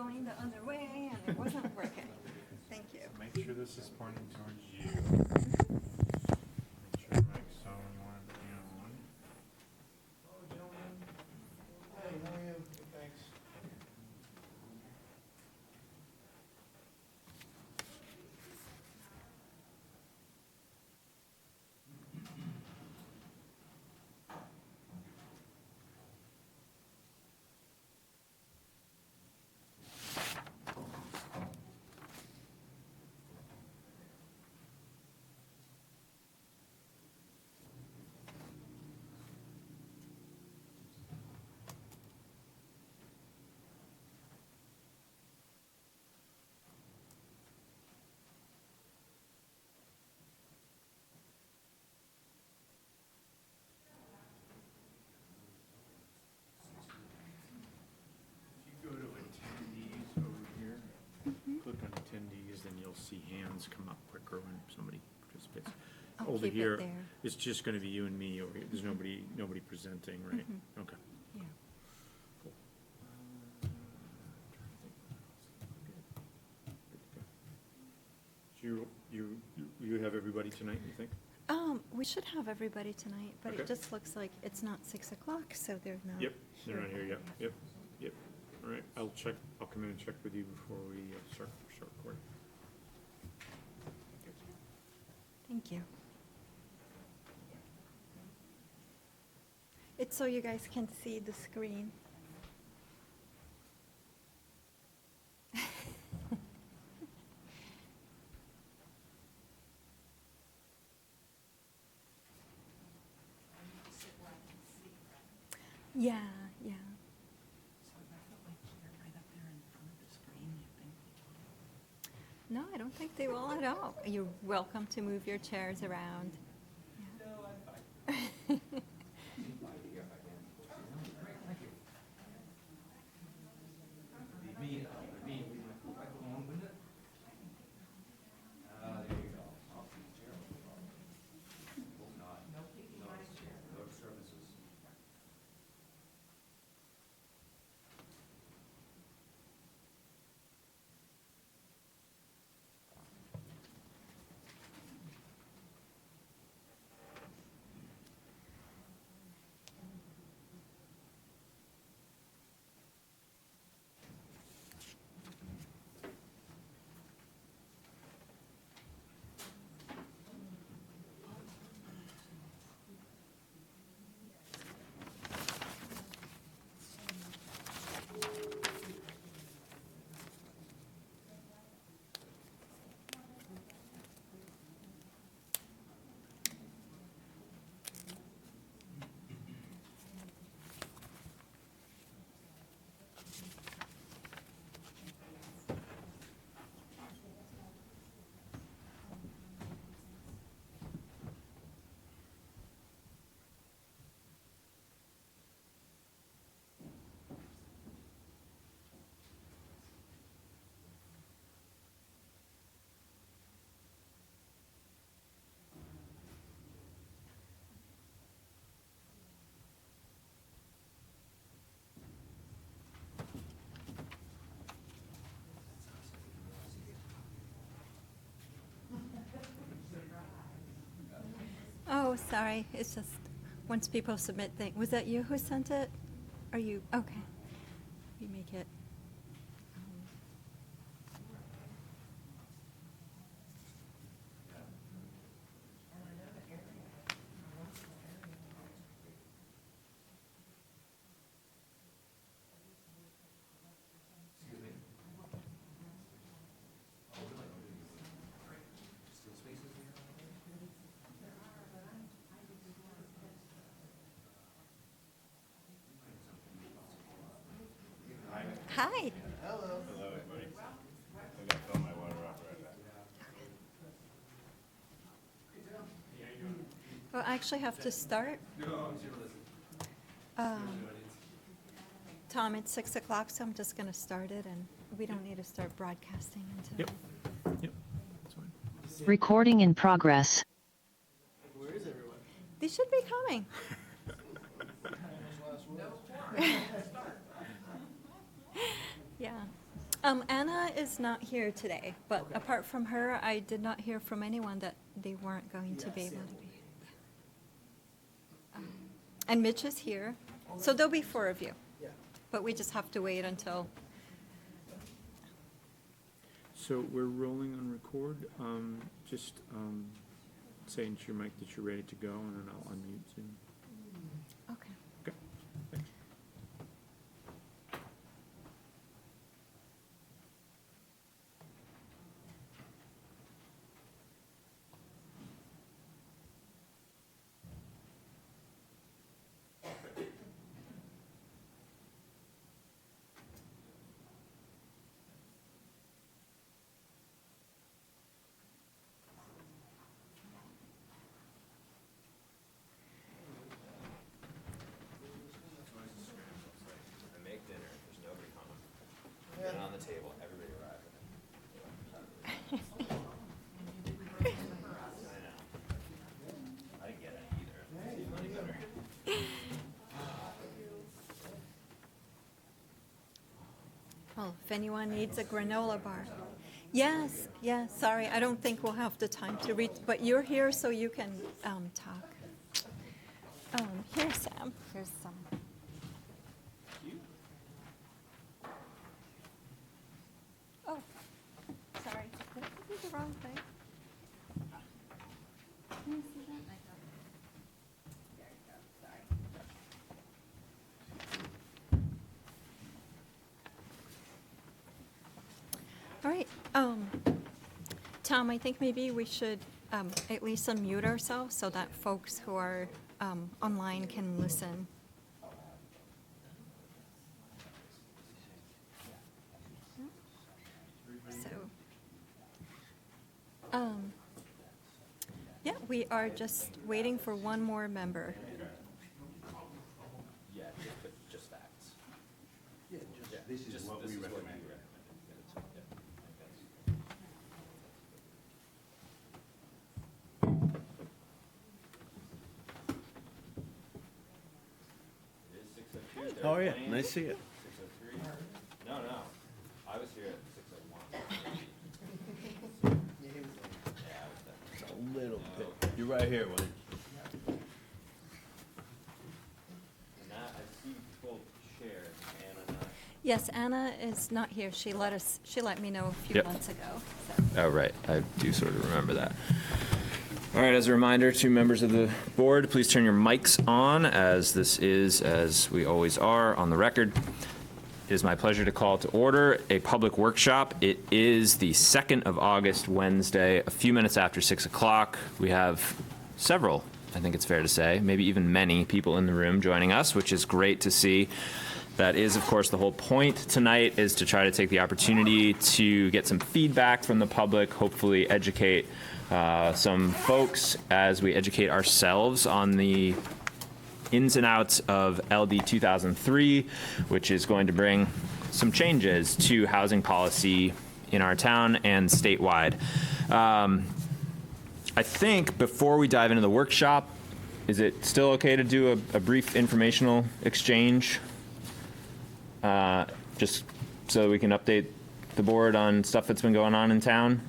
going the other way and it wasn't working. Thank you. Make sure this is pointing towards you. Make sure mic's on one and on. Hello, gentlemen. Hey, how are you? Good, thanks. If you go to attendees over here, click on attendees, then you'll see hands come up quicker when somebody participates. I'll Over keep it here, there. it's just gonna be you and me over here. There's nobody presenting, right? Okay. Yeah. Cool. So you have everybody tonight, you think? We should have everybody tonight, but Okay. it just looks like it's not 6 o'clock, so they're not. Yep, they're not here yet. Yep. All right, I'll come in and check with you before we start recording. Thank you. It's so you guys can see the screen. Yeah, yeah. So if I put my chair right up there in front of the screen, you think? No, I don't think they will at all. You're welcome to move your chairs around. No, I'm fine. Yeah. There you go. No services. Oh, sorry. It's just once people submit things. Was that you who sent it? Are you? Okay. You make it. Excuse me? Oh, really? Still spaces here? Hi. Hello. Hello, everybody. I gotta fill my water off right now. Well, I actually have to start. Tom, it's 6 o'clock, so I'm just going to start it, and we don't need to start broadcasting until. Yep, that's fine. Recording in progress. Where is everyone? They should be coming. Last words? Yeah. Anna is not here today, but apart from her, I did not hear from anyone that they weren't going to be able to be. And Mitch is here, so there'll be 4 of you. Yeah. But we just have to wait until, So we're rolling on record. Just say into your mic that you're ready to go, and then I'll unmute Zoom. okay. Okay, thanks. I make dinner, there's nobody home. Get it on the table, everybody arrives. I know. I didn't get any either. It's money better. Well, if anyone needs a granola bar. Yes, yes, sorry, I don't think we'll have the time to read, but you're here so you can talk. Here's Sam, here's some. Oh, sorry, did I give you the wrong thing? Can you see that? There you go, sorry. All right, Tom, I think maybe we should at least unmute ourselves so that folks who are online can listen. So, yeah, we are just waiting for one more member. Yeah, just facts. Yeah, this is what we recommend. It is 6:02. How are you? Nice to see you. 6:03. No, I was here at 6:01. Yeah, I was there. A little bit. You're right here, Willie. And that, I see full chair, Anna, not. Yes, Anna is not here. She let me know a few Yep. months ago. So. Oh, right. I do sort of remember that. All right, as a reminder to members of the board, please turn your mics on, as this is, as we always are, on the record. It is my pleasure to call to order a public workshop. It is the 2nd of August, Wednesday, a few minutes after 6 o'clock. We have several, I think it's fair to say, maybe even many people in the room joining us, which is great to see. That is, of course, the whole point tonight, is to try to take the opportunity to get some feedback from the public, hopefully educate some folks as we educate ourselves on the ins and outs of LD 2003, which is going to bring some changes to housing policy in our town and statewide. I think before we dive into the workshop, is it still okay to do a brief informational exchange? Just so we can update the board on stuff that's been going on in town?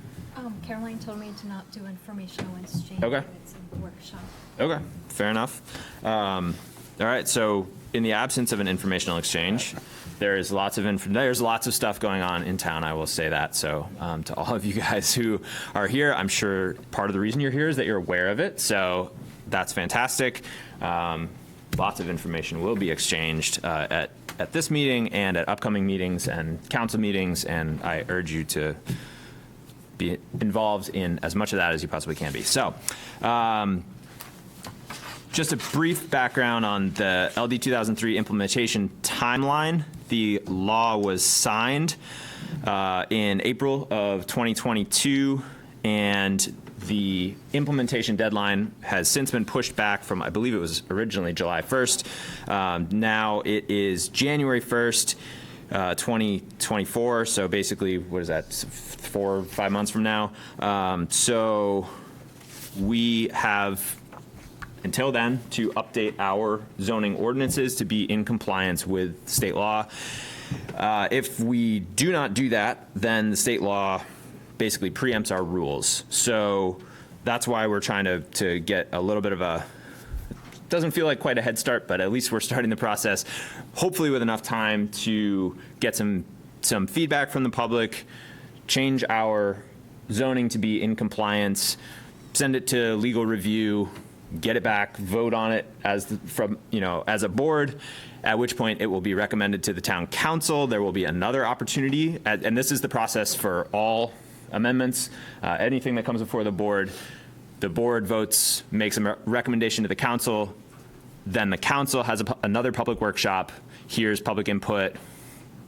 Caroline told me to not do informational exchange. Okay. when It's in the workshop. Okay, fair enough. All right, so in the absence of an informational exchange, there's lots of stuff going on in town, I will say that. So to all of you guys who are here, I'm sure part of the reason you're here is that you're aware of it. So that's fantastic. Lots of information will be exchanged at this meeting and at upcoming meetings and council meetings, and I urge you to be involved in as much of that as you possibly can be. So just a brief background on the LD 2003 implementation timeline. The law was signed in April of 2022, and the implementation deadline has since been pushed back from, I believe it was originally July 1st. Now it is January 1st, 2024. So basically, what is that, 4 or 5 months from now? So we have until then to update our zoning ordinances to be in compliance with state law. If we do not do that, then the state law basically preempts our rules. So that's why we're trying to get a little bit of a, doesn't feel like quite a head start, but at least we're starting the process, hopefully with enough time to get some feedback from the public, change our zoning to be in compliance, send it to legal review, get it back, vote on it as a board, at which point it will be recommended to the town council. There will be another opportunity, and this is the process for all amendments. Anything that comes before the board votes, makes a recommendation to the council, then the council has another public workshop, hears public input,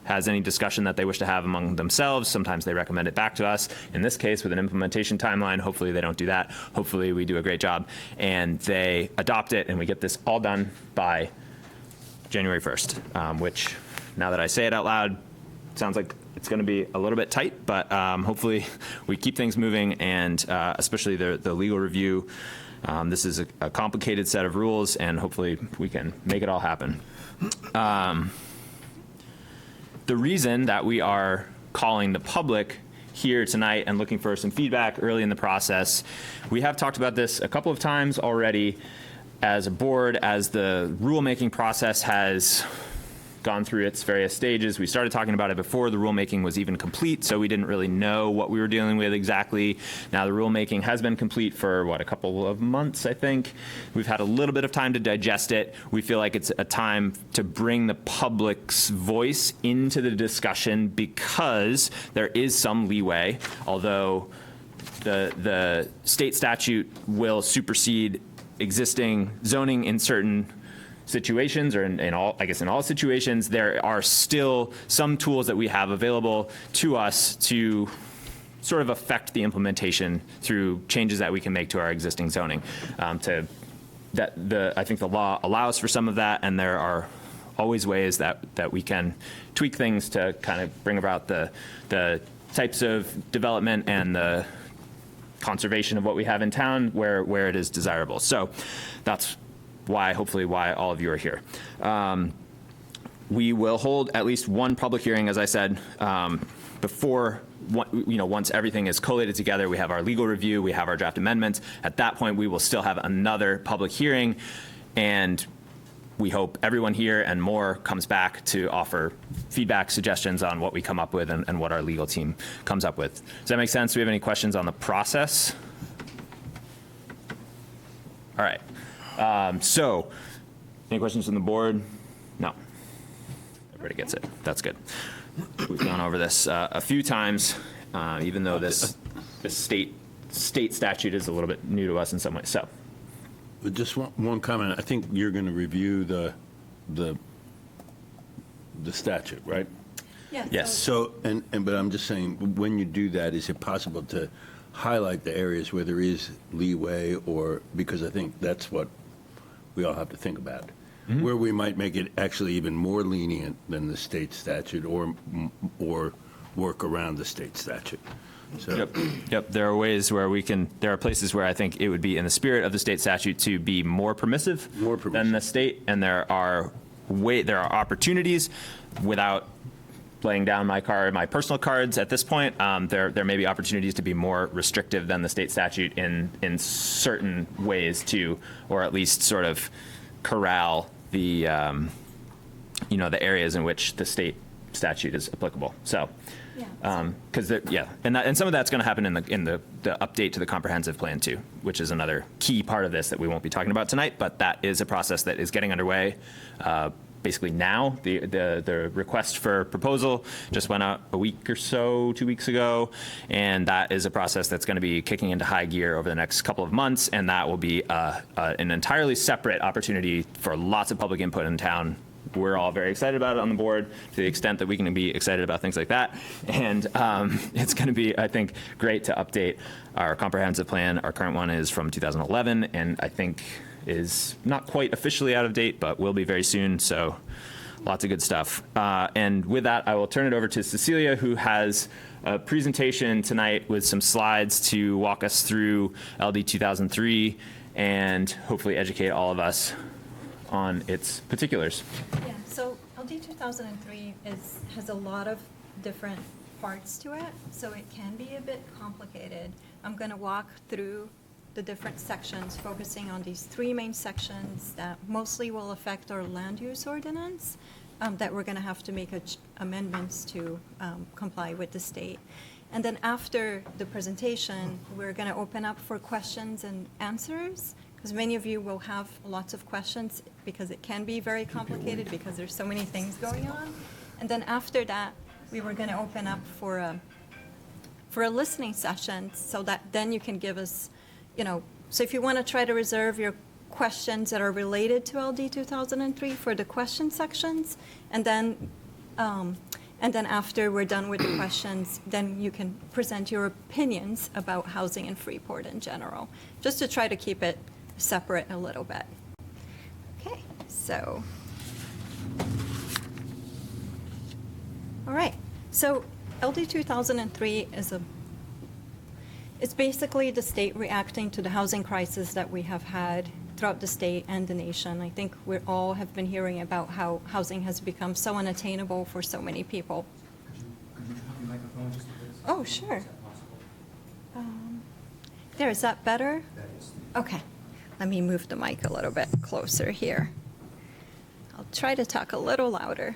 has any discussion that they wish to have among themselves. Sometimes they recommend it back to us. In this case, with an implementation timeline, hopefully they don't do that. Hopefully we do a great job and they adopt it and we get this all done by January 1st, which now that I say it out loud, sounds like it's going to be a little bit tight, but hopefully we keep things moving, and especially the legal review. This is a complicated set of rules, and hopefully we can make it all happen. The reason that we are calling the public here tonight and looking for some feedback early in the process, we have talked about this a couple of times already as a board, as the rulemaking process has gone through its various stages. We started talking about it before the rulemaking was even complete, so we didn't really know what we were dealing with exactly. Now the rulemaking has been complete for, a couple of months, I think. We've had a little bit of time to digest it. We feel like it's a time to bring the public's voice into the discussion because there is some leeway, although the state statute will supersede existing zoning in certain situations, or in all situations. There are still some tools that we have available to us to sort of affect the implementation through changes that we can make to our existing zoning. I think the law allows for some of that, and there are always ways that we can tweak things to kind of bring about the types of development and the conservation of what we have in town where it is desirable. So that's hopefully why all of you are here. We will hold at least one public hearing, as I said, before, once everything is collated together. We have our legal review, we have our draft amendments. At that point, we will still have another public hearing, and we hope everyone here and more comes back to offer feedback, suggestions on what we come up with and what our legal team comes up with. Does that make sense? Do we have any questions on the process? All right. So, any questions from the board? No. Everybody gets it. That's good. We've gone over this a few times, even though this state statute is a little bit new to us in some ways. So, But just one comment. I think you're going to review the statute, right? yes. So, but I'm just saying, when you do that, is it possible to highlight the areas where there is leeway, or, because I think that's what we all have to think about, where we might make it actually even more lenient than the state statute, or work around the state statute. So, Yep. There are ways where there are places where I think it would be in the spirit of the state statute to be more permissive than the state, and there are opportunities without laying down my personal cards at this point. There may be opportunities to be more restrictive than the state statute in certain ways to, or at least sort of corral the the areas in which the state statute is applicable. So, because and some of that's going to happen in the update to the comprehensive plan too, which is another key part of this that we won't be talking about tonight, but that is a process that is getting underway. Basically now, the request for proposal just went out a week or so, 2 weeks ago, and that is a process that's going to be kicking into high gear over the next couple of months, and that will be an entirely separate opportunity for lots of public input in town. We're all very excited about it on the board, to the extent that we can be excited about things like that, and it's going to be, I think, great to update our comprehensive plan. Our current one is from 2011, and I think is not quite officially out of date, but will be very soon, so lots of good stuff. And with that, I will turn it over to Cecilia, who has a presentation tonight with some slides to walk us through LD 2003 and hopefully educate all of us on its particulars. Yeah, so LD 2003 has a lot of different parts to it, so it can be a bit complicated. I'm going to walk through the different sections, focusing on these three main sections that mostly will affect our land use ordinance, that we're going to have to make amendments to comply with the state. And then after the presentation, we're going to open up for questions and answers, because many of you will have lots of questions, because it can be very complicated because there's so many things going on. And then after that, we were going to open up for a listening session, so that then you can give us, so if you want to try to reserve your questions that are related to LD 2003 for the question sections, and then after we're done with the questions, then you can present your opinions about housing in Freeport in general, just to try to keep it separate a little bit. Okay, so. All right, so LD 2003 it's basically the state reacting to the housing crisis that we have had throughout the state and the nation. I think we all have been hearing about how housing has become so unattainable for so many people. Could you have your microphone just a bit? Oh, sure. Is that possible? There, is that better? That is. Okay, let me move the mic a little bit closer here. I'll try to talk a little louder.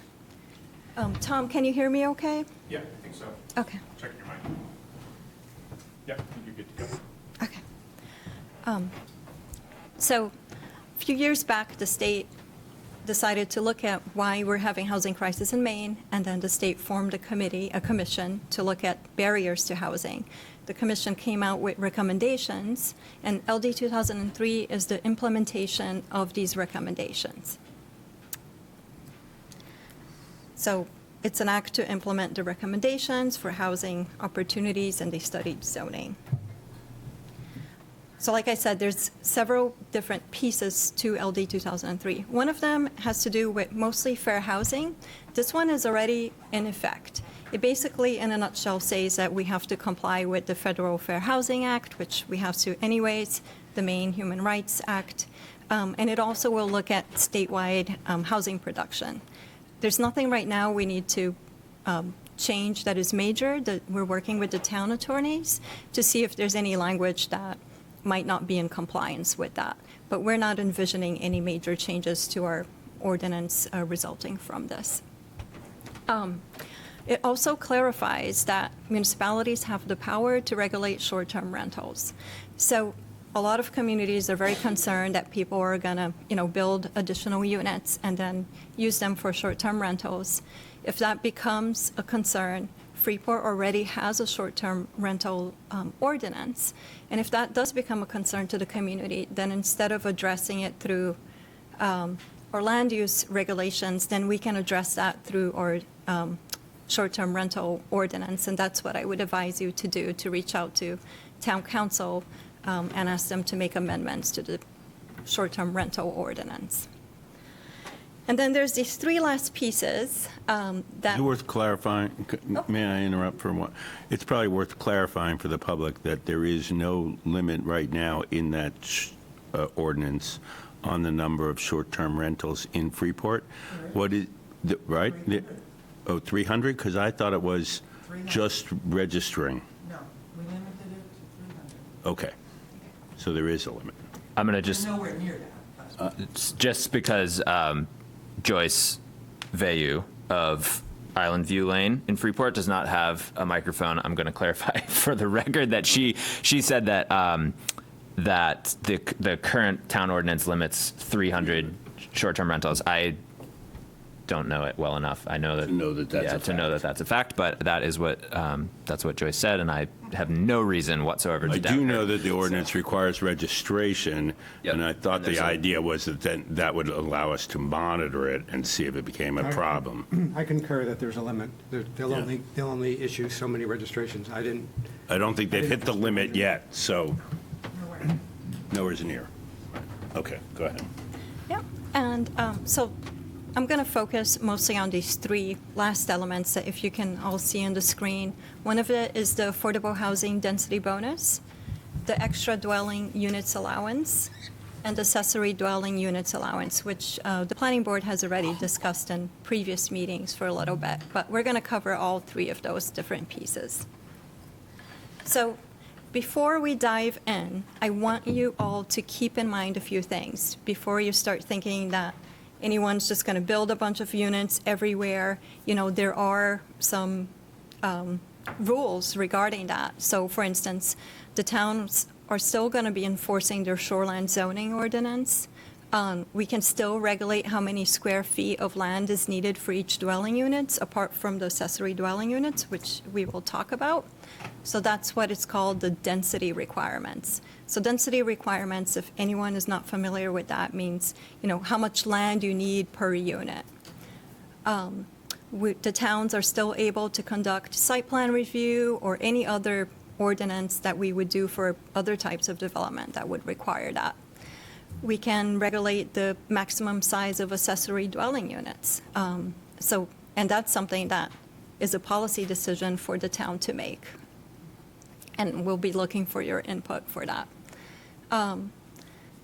Tom, can you hear me okay? Yeah, I think so. Okay. Checking your mic. Yeah, I think you're good to go. Okay. So a few years back, the state decided to look at why we're having housing crisis in Maine, and then the state formed a commission to look at barriers to housing. The commission came out with recommendations, and LD 2003 is the implementation of these recommendations. So it's an act to implement the recommendations for housing opportunities, and they studied zoning. So like I said, there's several different pieces to LD 2003. One of them has to do with mostly fair housing. This one is already in effect. It basically, in a nutshell, says that we have to comply with the Federal Fair Housing Act, which we have to anyways, the Maine Human Rights Act, and it also will look at statewide housing production. There's nothing right now we need to change that is major. We're working with the town attorneys to see if there's any language that might not be in compliance with that. But we're not envisioning any major changes to our ordinance resulting from this. It also clarifies that municipalities have the power to regulate short-term rentals. So a lot of communities are very concerned that people are going to, build additional units and then use them for short-term rentals. If that becomes a concern, Freeport already has a short-term rental ordinance. And if that does become a concern to the community, then instead of addressing it through our land use regulations, then we can address that through our short-term rental ordinance. And that's what I would advise you to do, to reach out to town council and ask them to make amendments to the short-term rental ordinance. And then there's these three last pieces that. Is it worth clarifying? May I interrupt for one? It's probably worth clarifying for the public that there is no limit right now in that ordinance on the number of short-term rentals in Freeport. What is, right? 300? Because I thought it was 300. just registering. No, we limited it to 300. Okay. So there is a limit. I'm going to We're just, nowhere near that. it's just because Joyce Vayu of Island View Lane in Freeport does not have a microphone. I'm going to clarify for the record that she said that that the current town ordinance limits 300 short-term rentals. I don't know it well enough. I know that To know that that's a to know that fact. that's a fact, but that is what that's what Joyce said, and I have no reason whatsoever to I doubt do her. know that the ordinance requires registration, Yep. and I thought And there's the a- idea was that then that would allow us to monitor it and see if it became a problem. I concur that there's a limit. They'll Yeah. only issue so many registrations. I didn't, I don't think they've hit the limit yet, so Nowhere. nowhere's near. Okay, go ahead. Yep, and so I'm going to focus mostly on these three last elements that if you can all see on the screen. One of it is the affordable housing density bonus, the extra dwelling units allowance, and accessory dwelling units allowance, which the planning board has already discussed in previous meetings for a little bit, but we're going to cover all three of those different pieces. So before we dive in, I want you all to keep in mind a few things before you start thinking that anyone's just going to build a bunch of units everywhere. You know, there are some rules regarding that. So for instance, the towns are still going to be enforcing their shoreline zoning ordinance. We can still regulate how many square feet of land is needed for each dwelling units, apart from the accessory dwelling units, which we will talk about. So that's what it's called, the density requirements. So density requirements, if anyone is not familiar with that, means, you know, how much land you need per unit. The towns are still able to conduct site plan review or any other ordinance that we would do for other types of development that would require that. We can regulate the maximum size of accessory dwelling units. And that's something that is a policy decision for the town to make. And we'll be looking for your input for that.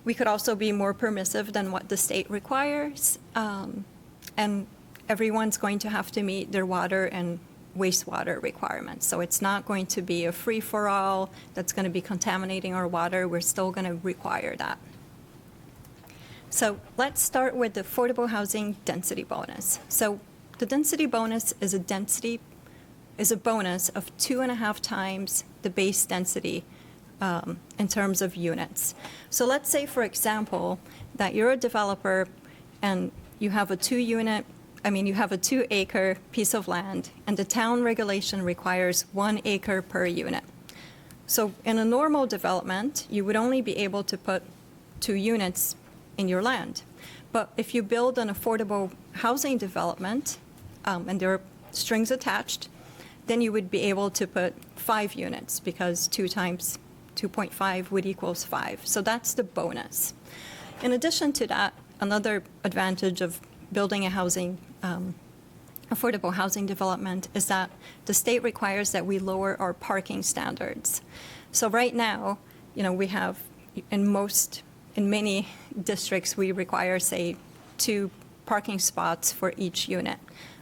We could also be more permissive than what the state requires. And everyone's going to have to meet their water and wastewater requirements. So it's not going to be a free-for-all that's going to be contaminating our water. We're still going to require that. So let's start with the affordable housing density bonus. So the density bonus is a bonus of 2.5 times the base density in terms of units. So let's say, for example, that you're a developer and you have a 2-acre piece of land, and the town regulation requires 1 acre per unit. So in a normal development, you would only be able to put 2 units in your land. But if you build an affordable housing development, and there are strings attached, then you would be able to put 5 units, because 2 times 2.5 would equals 5. So that's the bonus. In addition to that, another advantage of building a affordable housing development is that the state requires that we lower our parking standards. So right now, you know, we have in many districts, we require, say, 2 parking spots for each unit.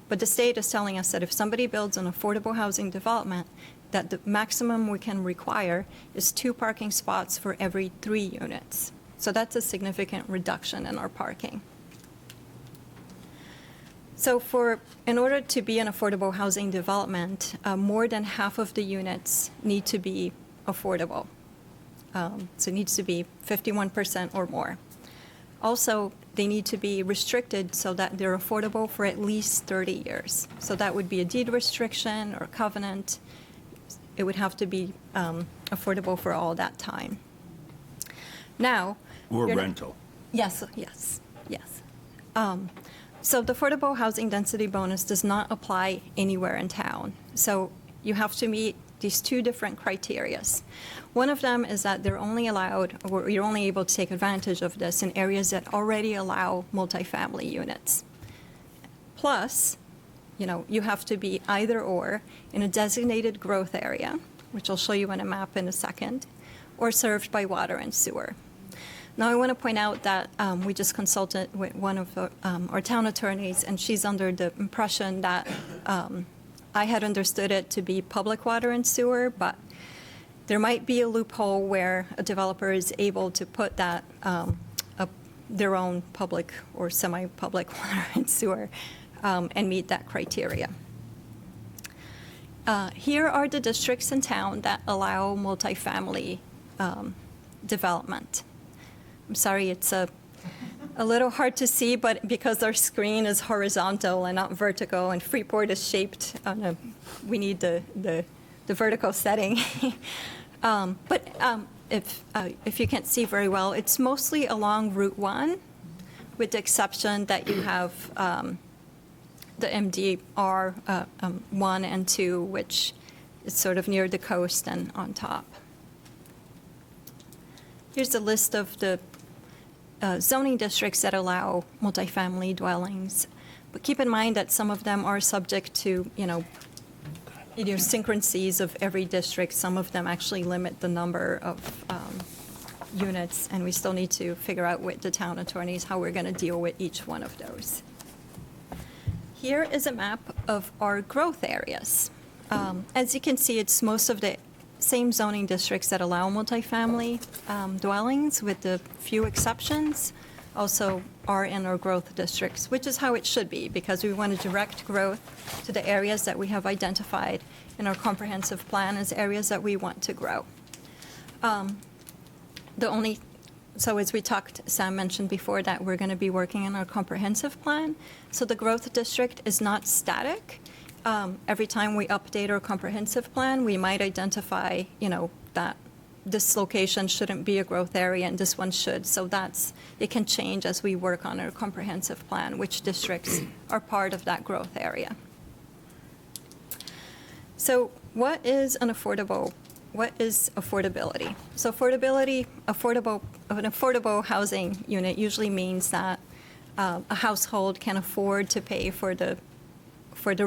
But the state is telling us that if somebody builds an affordable housing development, that the maximum we can require is 2 parking spots for every 3 units. So that's a significant reduction in our parking. So in order to be an affordable housing development, more than half of the units need to be affordable. So it needs to be 51% or more. Also, they need to be restricted so that they're affordable for at least 30 years. So that would be a deed restriction or covenant. It would have to be affordable for all that time. Now. Or rental. Yes. So the affordable housing density bonus does not apply anywhere in town. So you have to meet these 2 different criterias. One of them is that they're only allowed, or you're only able to take advantage of this in areas that already allow multifamily units. Plus, you know, you have to be either or in a designated growth area, which I'll show you on a map in a second, or served by water and sewer. Now, I want to point out that we just consulted with one of our town attorneys, and she's under the impression that I had understood it to be public water and sewer, but there might be a loophole where a developer is able to put that their own public or semi-public water and sewer and meet that criteria. Here are the districts in town that allow multifamily development. I'm sorry, it's a little hard to see, but because our screen is horizontal and not vertical, and Freeport is shaped on we need the vertical setting. But if you can't see very well, it's mostly along Route 1, with the exception that you have the MDR 1 and 2, which is sort of near the coast and on top. Here's a list of the zoning districts that allow multifamily dwellings. But keep in mind that some of them are subject to, idiosyncrasies of every district. Some of them actually limit the number of units, and we still need to figure out with the town attorneys how we're going to deal with each one of those. Here is a map of our growth areas. As you can see, it's most of the same zoning districts that allow multifamily dwellings, with the few exceptions, also are in our growth districts, which is how it should be, because we want to direct growth to the areas that we have identified in our comprehensive plan as areas that we want to grow. So as we talked, Sam mentioned before that we're going to be working on our comprehensive plan. So the growth district is not static. Every time we update our comprehensive plan, we might identify, that this location shouldn't be a growth area and this one should. So it can change as we work on our comprehensive plan, which districts are part of that growth area. So what is affordability? So an affordable housing unit usually means that a household can afford to pay for the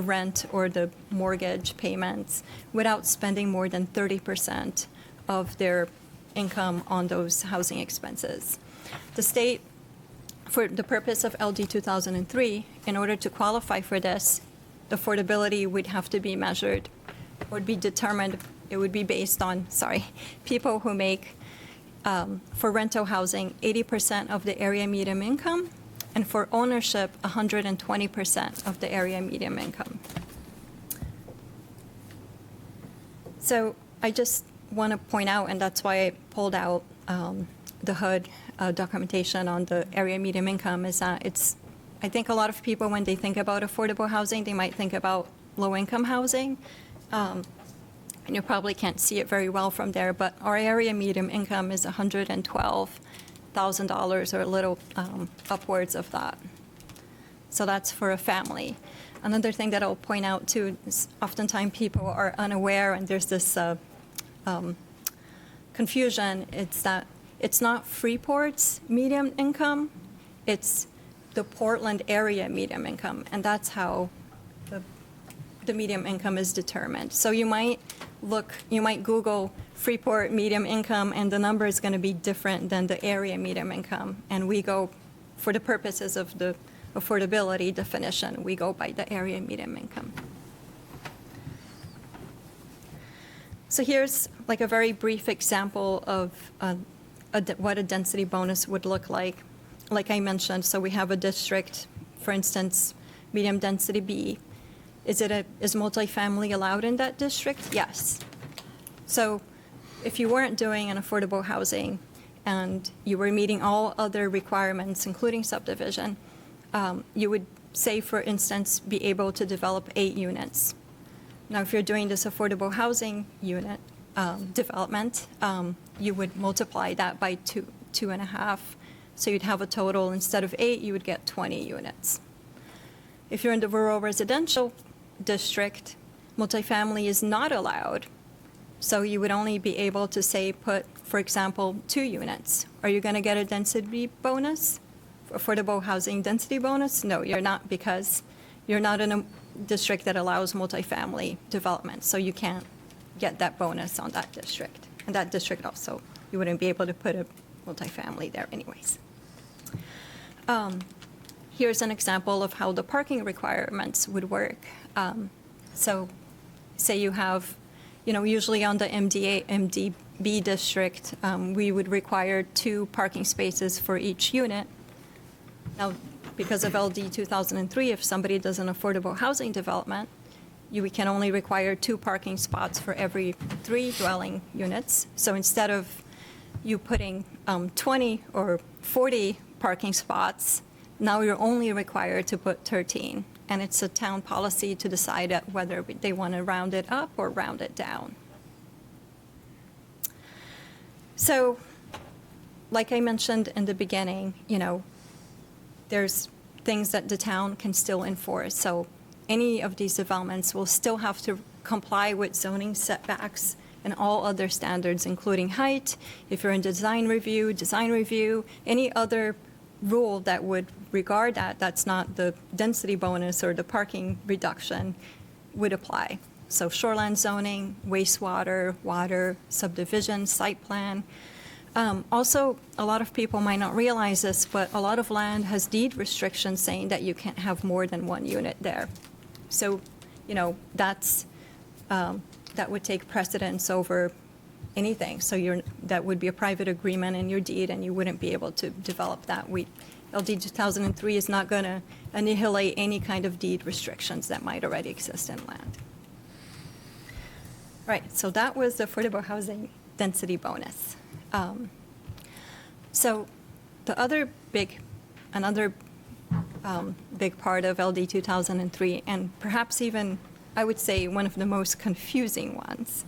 rent or the mortgage payments without spending more than 30% of their income on those housing expenses. The state, for the purpose of LD 2003, in order to qualify for this, affordability would have to be measured, would be determined, it would be based on, people who make, for rental housing, 80% of the area median income, and for ownership, 120% of the area median income. So I just want to point out, and that's why I pulled out the HUD documentation on the area median income, is that I think a lot of people, when they think about affordable housing, they might think about low-income housing. And you probably can't see it very well from there, but our area median income is $112,000 or a little upwards of that. So that's for a family. Another thing that I'll point out too is oftentimes people are unaware, and there's this confusion. It's that it's not Freeport's median income, it's the Portland area median income, and that's how the median income is determined. So you might Google Freeport median income, and the number is going to be different than the area median income. And we go, for the purposes of the affordability definition, we go by the area median income. So here's like a very brief example of what a density bonus would look like. Like I mentioned, so we have a district, for instance, medium density B. Is multifamily allowed in that district? Yes. So if you weren't doing an affordable housing and you were meeting all other requirements, including subdivision, you would, say, for instance, be able to develop 8 units. Now, if you're doing this affordable housing unit development, you would multiply that by 2.5. So you'd have a total, instead of 8, you would get 20 units. If you're in the rural residential district, multifamily is not allowed. So you would only be able to, say, put, for example, 2 units. Are you going to get a density bonus, affordable housing density bonus? No, you're not, because you're not in a district that allows multifamily development. So you can't get that bonus on that district. And that district also, you wouldn't be able to put a multifamily there anyways. Here's an example of how the parking requirements would work. So say you have, usually on the MDB district, we would require 2 parking spaces for each unit. Now, because of LD 2003, if somebody does an affordable housing development, we can only require 2 parking spots for every 3 dwelling units. So instead of you putting 20 or 40 parking spots, now you're only required to put 13. And it's a town policy to decide whether they want to round it up or round it down. So, like I mentioned in the beginning, there's things that the town can still enforce. So any of these developments will still have to comply with zoning setbacks and all other standards, including height. If you're in design review, any other rule that would regard that's not the density bonus or the parking reduction would apply. So shoreline zoning, wastewater, water, subdivision, site plan. Also, a lot of people might not realize this, but a lot of land has deed restrictions saying that you can't have more than one unit there. So, that would take precedence over anything. So that would be a private agreement in your deed, and you wouldn't be able to develop that. LD 2003 is not going to annihilate any kind of deed restrictions that might already exist in land. Right, so that was the affordable housing density bonus. So another big part of LD 2003, and perhaps even, I would say, one of the most confusing ones,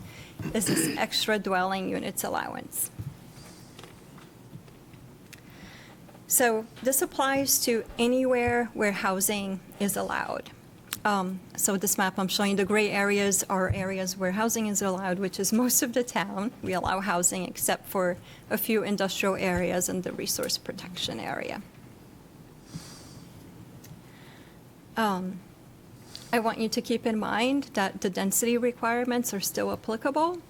is this extra dwelling units allowance. So this applies to anywhere where housing is allowed. So this map I'm showing, the gray areas are areas where housing is allowed, which is most of the town. We allow housing except for a few industrial areas and the resource protection area. I want you to keep in mind that the density requirements are still applicable.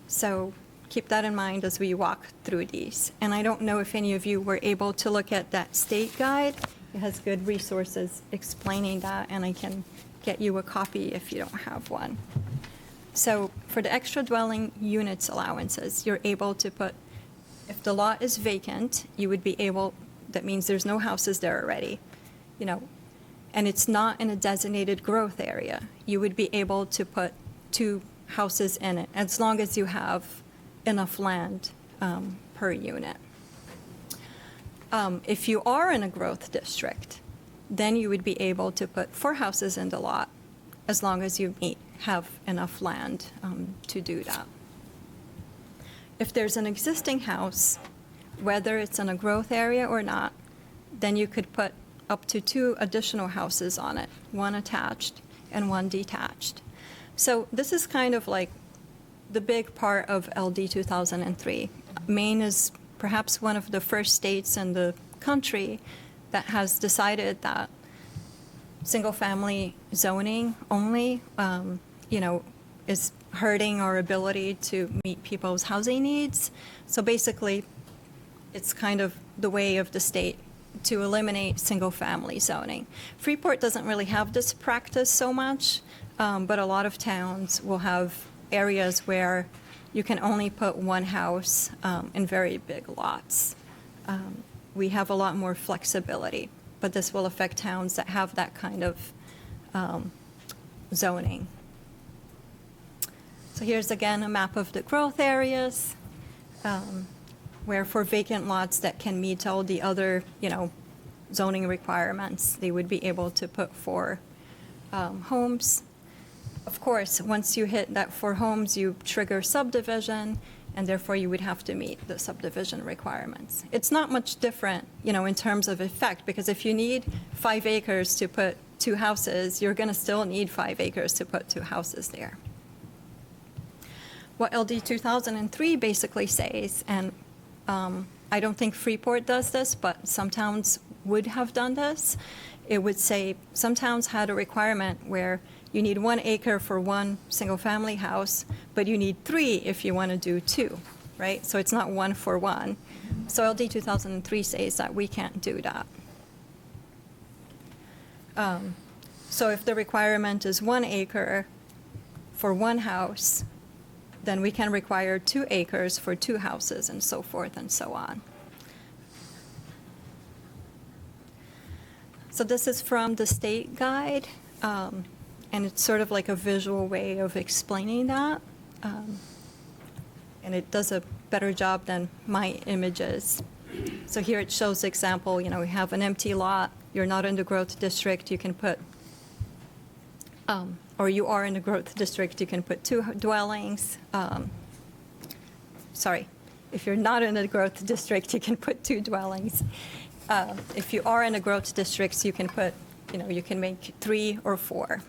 So keep that in mind as we walk through these. And I don't know if any of you were able to look at that state guide. It has good resources explaining that, and I can get you a copy if you don't have one. So for the extra dwelling units allowances, you're able to put, if the lot is vacant, you would be able, that means there's no houses there already, and it's not in a designated growth area, you would be able to put 2 houses in it, as long as you have enough land per unit. If you are in a growth district, then you would be able to put 4 houses in the lot, as long as you have enough land to do that. If there's an existing house, whether it's in a growth area or not, then you could put up to 2 additional houses on it, 1 attached and 1 detached. So this is kind of like the big part of LD 2003. Maine is perhaps one of the first states in the country that has decided that single-family zoning only, is hurting our ability to meet people's housing needs. So basically, it's kind of the way of the state to eliminate single-family zoning. Freeport doesn't really have this practice so much, but a lot of towns will have areas where you can only put 1 house in very big lots. We have a lot more flexibility, but this will affect towns that have that kind of zoning. So here's again a map of the growth areas, where for vacant lots that can meet all the other, zoning requirements, they would be able to put 4 homes. Of course, once you hit that 4 homes, you trigger subdivision, and therefore you would have to meet the subdivision requirements. It's not much different, in terms of effect, because if you need 5 acres to put 2 houses, you're going to still need 5 acres to put 2 houses there. What LD 2003 basically says, and I don't think Freeport does this, but some towns would have done this. It would say some towns had a requirement where you need 1 acre for 1 single-family house, but you need 3 if you want to do 2, right? So it's not 1 for 1. So LD 2003 says that we can't do that. So if the requirement is 1 acre for 1 house, then we can require 2 acres for 2 houses, and so forth and so on. So this is from the state guide, and it's sort of like a visual way of explaining that. And it does a better job than my images. So here it shows example, we have an empty lot, you're not in the growth district, you can put, or you are in the growth district, you can put 2 dwellings. Sorry, if you're not in the growth district, you can put 2 dwellings. If you are in the growth districts, you can put, you can make 3 or 4.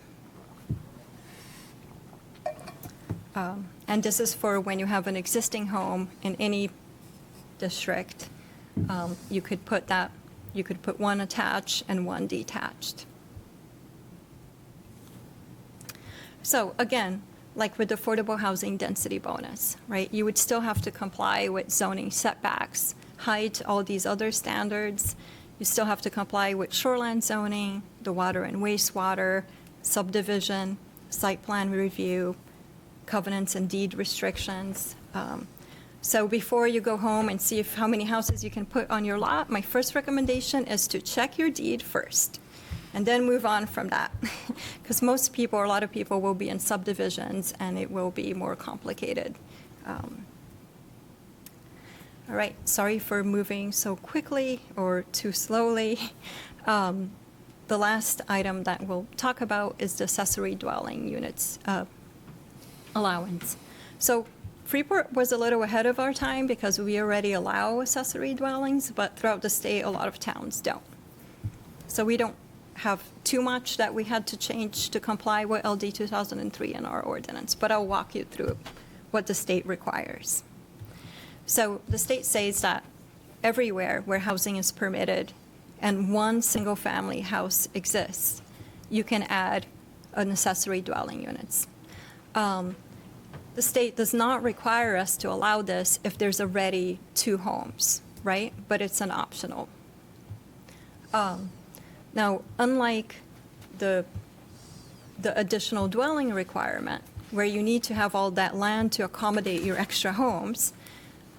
And this is for when you have an existing home in any district. You could put 1 attached and 1 detached. So again, like with affordable housing density bonus, right? You would still have to comply with zoning setbacks, height, all these other standards. You still have to comply with shoreline zoning, the water and wastewater, subdivision, site plan review, covenants and deed restrictions. So before you go home and see how many houses you can put on your lot, my first recommendation is to check your deed first, and then move on from that. Because most people, or a lot of people, will be in subdivisions, and it will be more complicated. All right, sorry for moving so quickly or too slowly. The last item that we'll talk about is the accessory dwelling units allowance. So Freeport was a little ahead of our time because we already allow accessory dwellings, but throughout the state, a lot of towns don't. So we don't have too much that we had to change to comply with LD 2003 in our ordinance, but I'll walk you through what the state requires. So the state says that everywhere where housing is permitted and one single-family house exists, you can add an accessory dwelling units. The state does not require us to allow this if there's already 2 homes, right? But it's an optional. Now, unlike the additional dwelling requirement, where you need to have all that land to accommodate your extra homes,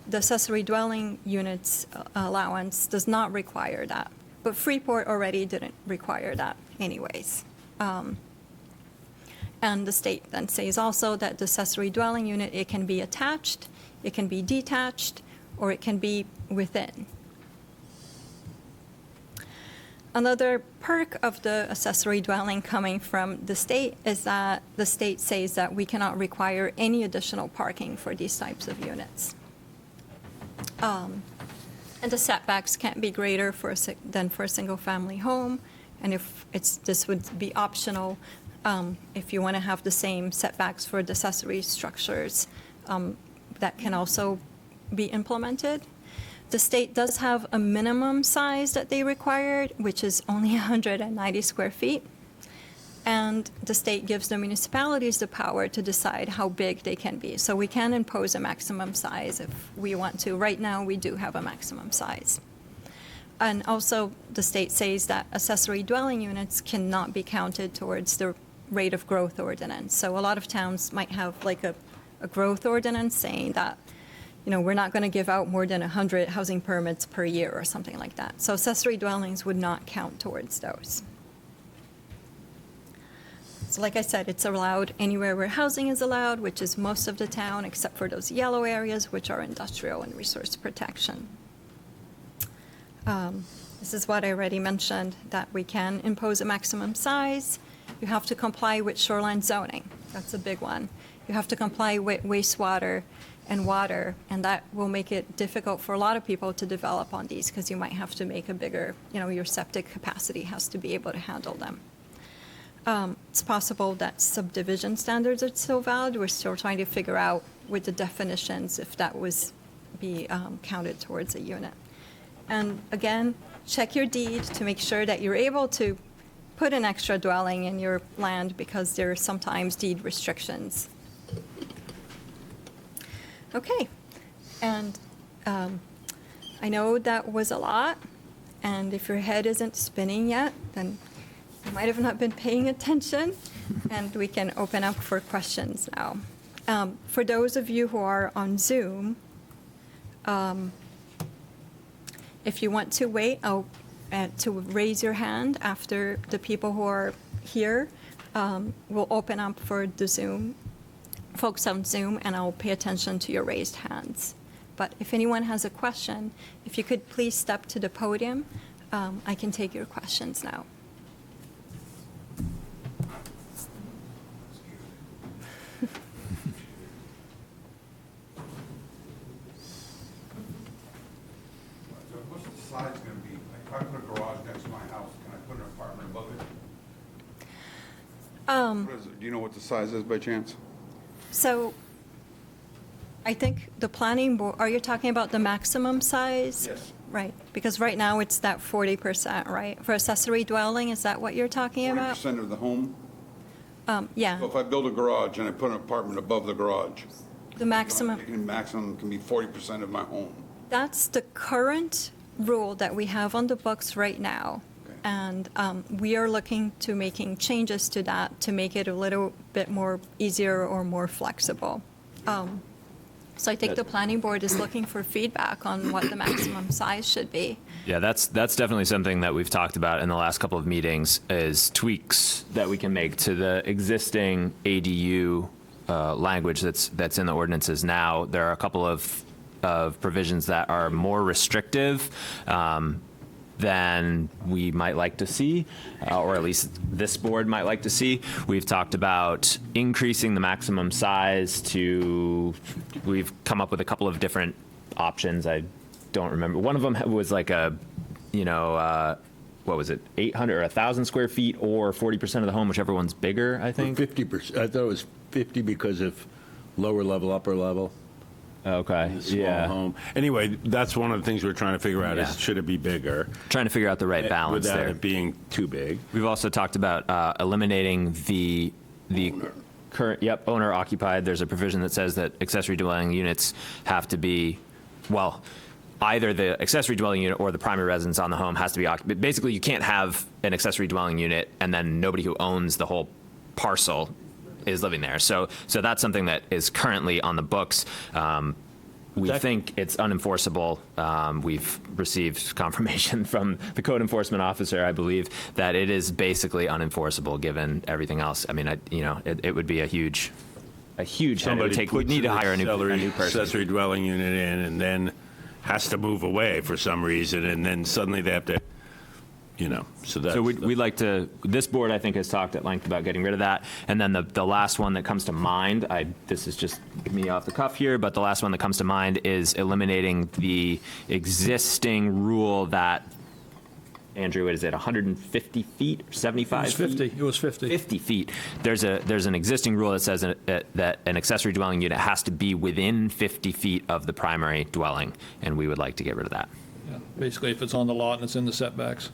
the accessory dwelling units allowance does not require that. But Freeport already didn't require that anyways. And the state then says also that the accessory dwelling unit, it can be attached, it can be detached, or it can be within. Another perk of the accessory dwelling coming from the state is that the state says that we cannot require any additional parking for these types of units. And the setbacks can't be greater than for a single-family home. And if this would be optional, if you want to have the same setbacks for the accessory structures, that can also be implemented. The state does have a minimum size that they required, which is only 190 square feet. And the state gives the municipalities the power to decide how big they can be. So we can impose a maximum size if we want to. Right now, we do have a maximum size. And also, the state says that accessory dwelling units cannot be counted towards the rate of growth ordinance. So a lot of towns might have like a growth ordinance saying that, you know, we're not going to give out more than 100 housing permits per year or something like that. So accessory dwellings would not count towards those. So like I said, it's allowed anywhere where housing is allowed, which is most of the town, except for those yellow areas, which are industrial and resource protection. This is what I already mentioned, that we can impose a maximum size. You have to comply with shoreline zoning. That's a big one. You have to comply with wastewater and water, and that will make it difficult for a lot of people to develop on these because you might have to make a bigger, you know, your septic capacity has to be able to handle them. It's possible that subdivision standards are still valid. We're still trying to figure out with the definitions if that was be counted towards a unit. And again, check your deed to make sure that you're able to put an extra dwelling in your land because there are sometimes deed restrictions. Okay, and I know that was a lot, and if your head isn't spinning yet, then you might have not been paying attention, and we can open up for questions now. For those of you who are on Zoom, if you want to wait to raise your hand after the people who are here, we'll open up for the Zoom, folks on Zoom, and I'll pay attention to your raised hands. But if anyone has a question, if you could please step to the podium, I can take your questions now. What's the size gonna be? Like, if I put a garage next to my house, can I put an apartment above it? What is it? Do you know what the size is by chance? So I think the planning board, are you talking about the maximum size? Yes. Right, because right now it's that 40%, right? For accessory dwelling, is that what you're talking about? 40% of the home? Yeah, So if I build a garage and I put an apartment above the garage, the maximum. maximum can be 40% of my home. That's the current rule that we have on the books right now. Okay. And we are looking to making changes to that to make it a little bit more easier or more flexible. So I think the planning board is looking for feedback on what the maximum size should be. Yeah, that's definitely something that we've talked about in the last couple of meetings, is tweaks that we can make to the existing ADU language that's in the ordinances now. There are a couple of provisions that are more restrictive than we might like to see, or at least this board might like to see. We've talked about increasing the maximum size we've come up with a couple of different options. I don't remember. One of them was like what was it, 800 or 1,000 square feet, or 40% of the home, whichever one's bigger, I think. 50%, I thought it was 50 because of lower level, upper level. Okay, Small yeah. home. Anyway, that's one of the things we're trying to figure out Yeah. is, should it be bigger? Trying to figure out the right balance without there. it being too big. We've also talked about eliminating the current, owner occupied. There's a provision that says that accessory dwelling units have to be, well, either the accessory dwelling unit or the primary residence on the home has to be occupied. Basically, you can't have an accessory dwelling unit and then nobody who owns the whole parcel is living there. So that's something that is currently on the books. We think it's unenforceable. We've received confirmation from the code enforcement officer, I believe, that it is basically unenforceable given everything else. I mean, it would be a huge hit. It would Somebody we'd puts need to an hire a new person. accessory dwelling unit in and then has to move away for some reason, and then suddenly they have to, so that's. So we'd like to, this board, I think, has talked at length about getting rid of that. And then the last one that comes to mind, this is just me off the cuff here, but the last one that comes to mind is eliminating the existing rule that, Andrew, what is it, 150 feet, 75 feet? It was 50. 50 feet. There's an existing rule that says that an accessory dwelling unit has to be within 50 feet of the primary dwelling, and we would like to get rid of that. Yeah. Basically, if it's on the lot and it's in the setbacks.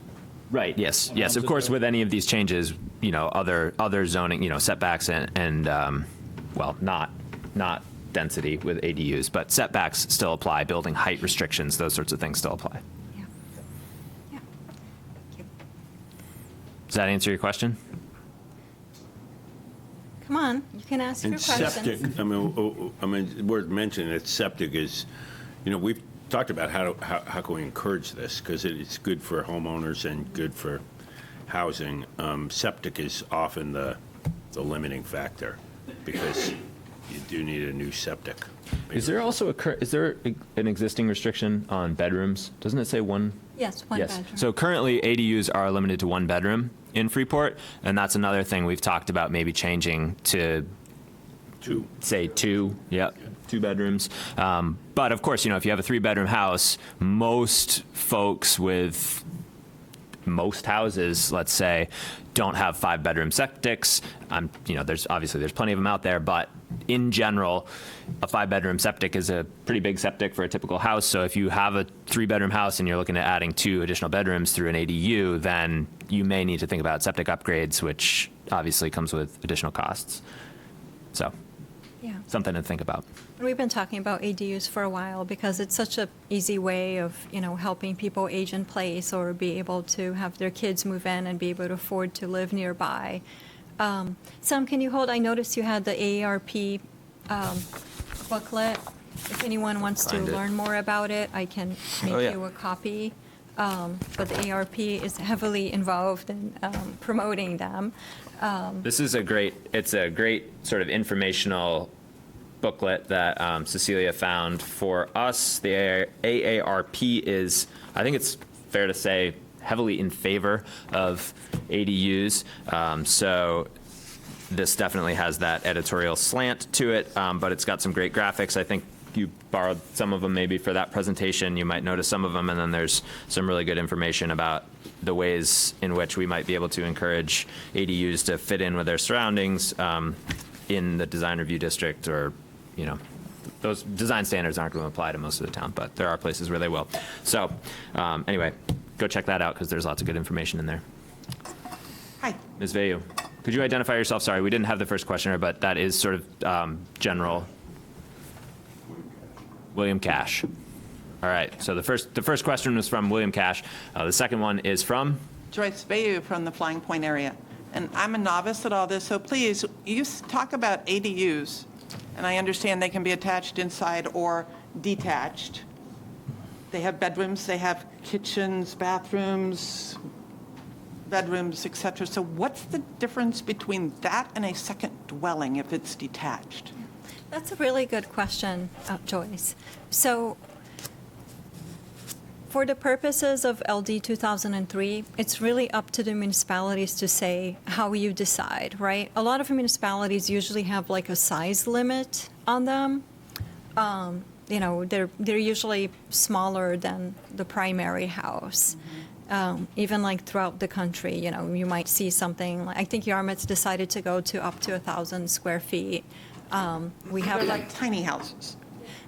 Right, yes. Of course, with any of these changes, other zoning, setbacks and well, not density with ADUs, but setbacks still apply, building height restrictions, those sorts of things still apply. Yeah. Yeah. Thank you. Does that answer your question? Come on, you can ask your And questions. septic, I mean, worth mentioning that septic is, we've talked about how can we encourage this, because it's good for homeowners and good for housing. Septic is often the limiting factor, because you do need a new septic. Is there also is there an existing restriction on bedrooms? Doesn't it say one? Yes, one Yes. bedroom. So currently, ADUs are limited to one bedroom in Freeport, and that's another thing we've talked about maybe changing to Two. say two, yep, 2 bedrooms. But of course, if you have a 3-bedroom house, most folks with most houses, let's say, don't have 5-bedroom septics. There's plenty of them out there, but in general, a 5-bedroom septic is a pretty big septic for a typical house. So if you have a 3-bedroom house and you're looking at adding 2 additional bedrooms through an ADU, then you may need to think about septic upgrades, which obviously comes with additional costs. So, Yeah. something to think about. We've been talking about ADUs for a while because it's such an easy way of, helping people age in place or be able to have their kids move in and be able to afford to live nearby. Sam, can you hold? I noticed you had the AARP booklet. If anyone wants to Find it. learn more about it, I can make Oh, yeah. you a copy. But the AARP is heavily involved in promoting them. This is a great sort of informational booklet that Cecilia found for us. The AARP is, I think it's fair to say, heavily in favor of ADUs. So this definitely has that editorial slant to it, but it's got some great graphics. I think you borrowed some of them maybe for that presentation. You might notice some of them, and then there's some really good information about the ways in which we might be able to encourage ADUs to fit in with their surroundings in the design review district, or, those design standards aren't going to apply to most of the town, but there are places where they will. So anyway, go check that out because there's lots of good information in there. Hi. Ms. Vayu. Could you identify yourself? Sorry, we didn't have the first questioner, but that is sort of general. William Cash. All right, so the first question was from William Cash. The second one is from? Joyce Bayou from the Flying Point area. And I'm a novice at all this, so please, you talk about ADUs, and I understand they can be attached inside or detached. They have bedrooms, they have kitchens, bathrooms, bedrooms, et cetera. So what's the difference between that and a second dwelling if it's detached? That's a really good question, Joyce. So for the purposes of LD 2003, it's really up to the municipalities to say how you decide, right? A lot of municipalities usually have like a size limit on them. You know, they're usually smaller than the primary house. Even like throughout the country, you know, you might see something, I think Yarmouth's decided to go to up to 1,000 square feet. We have They're like tiny houses.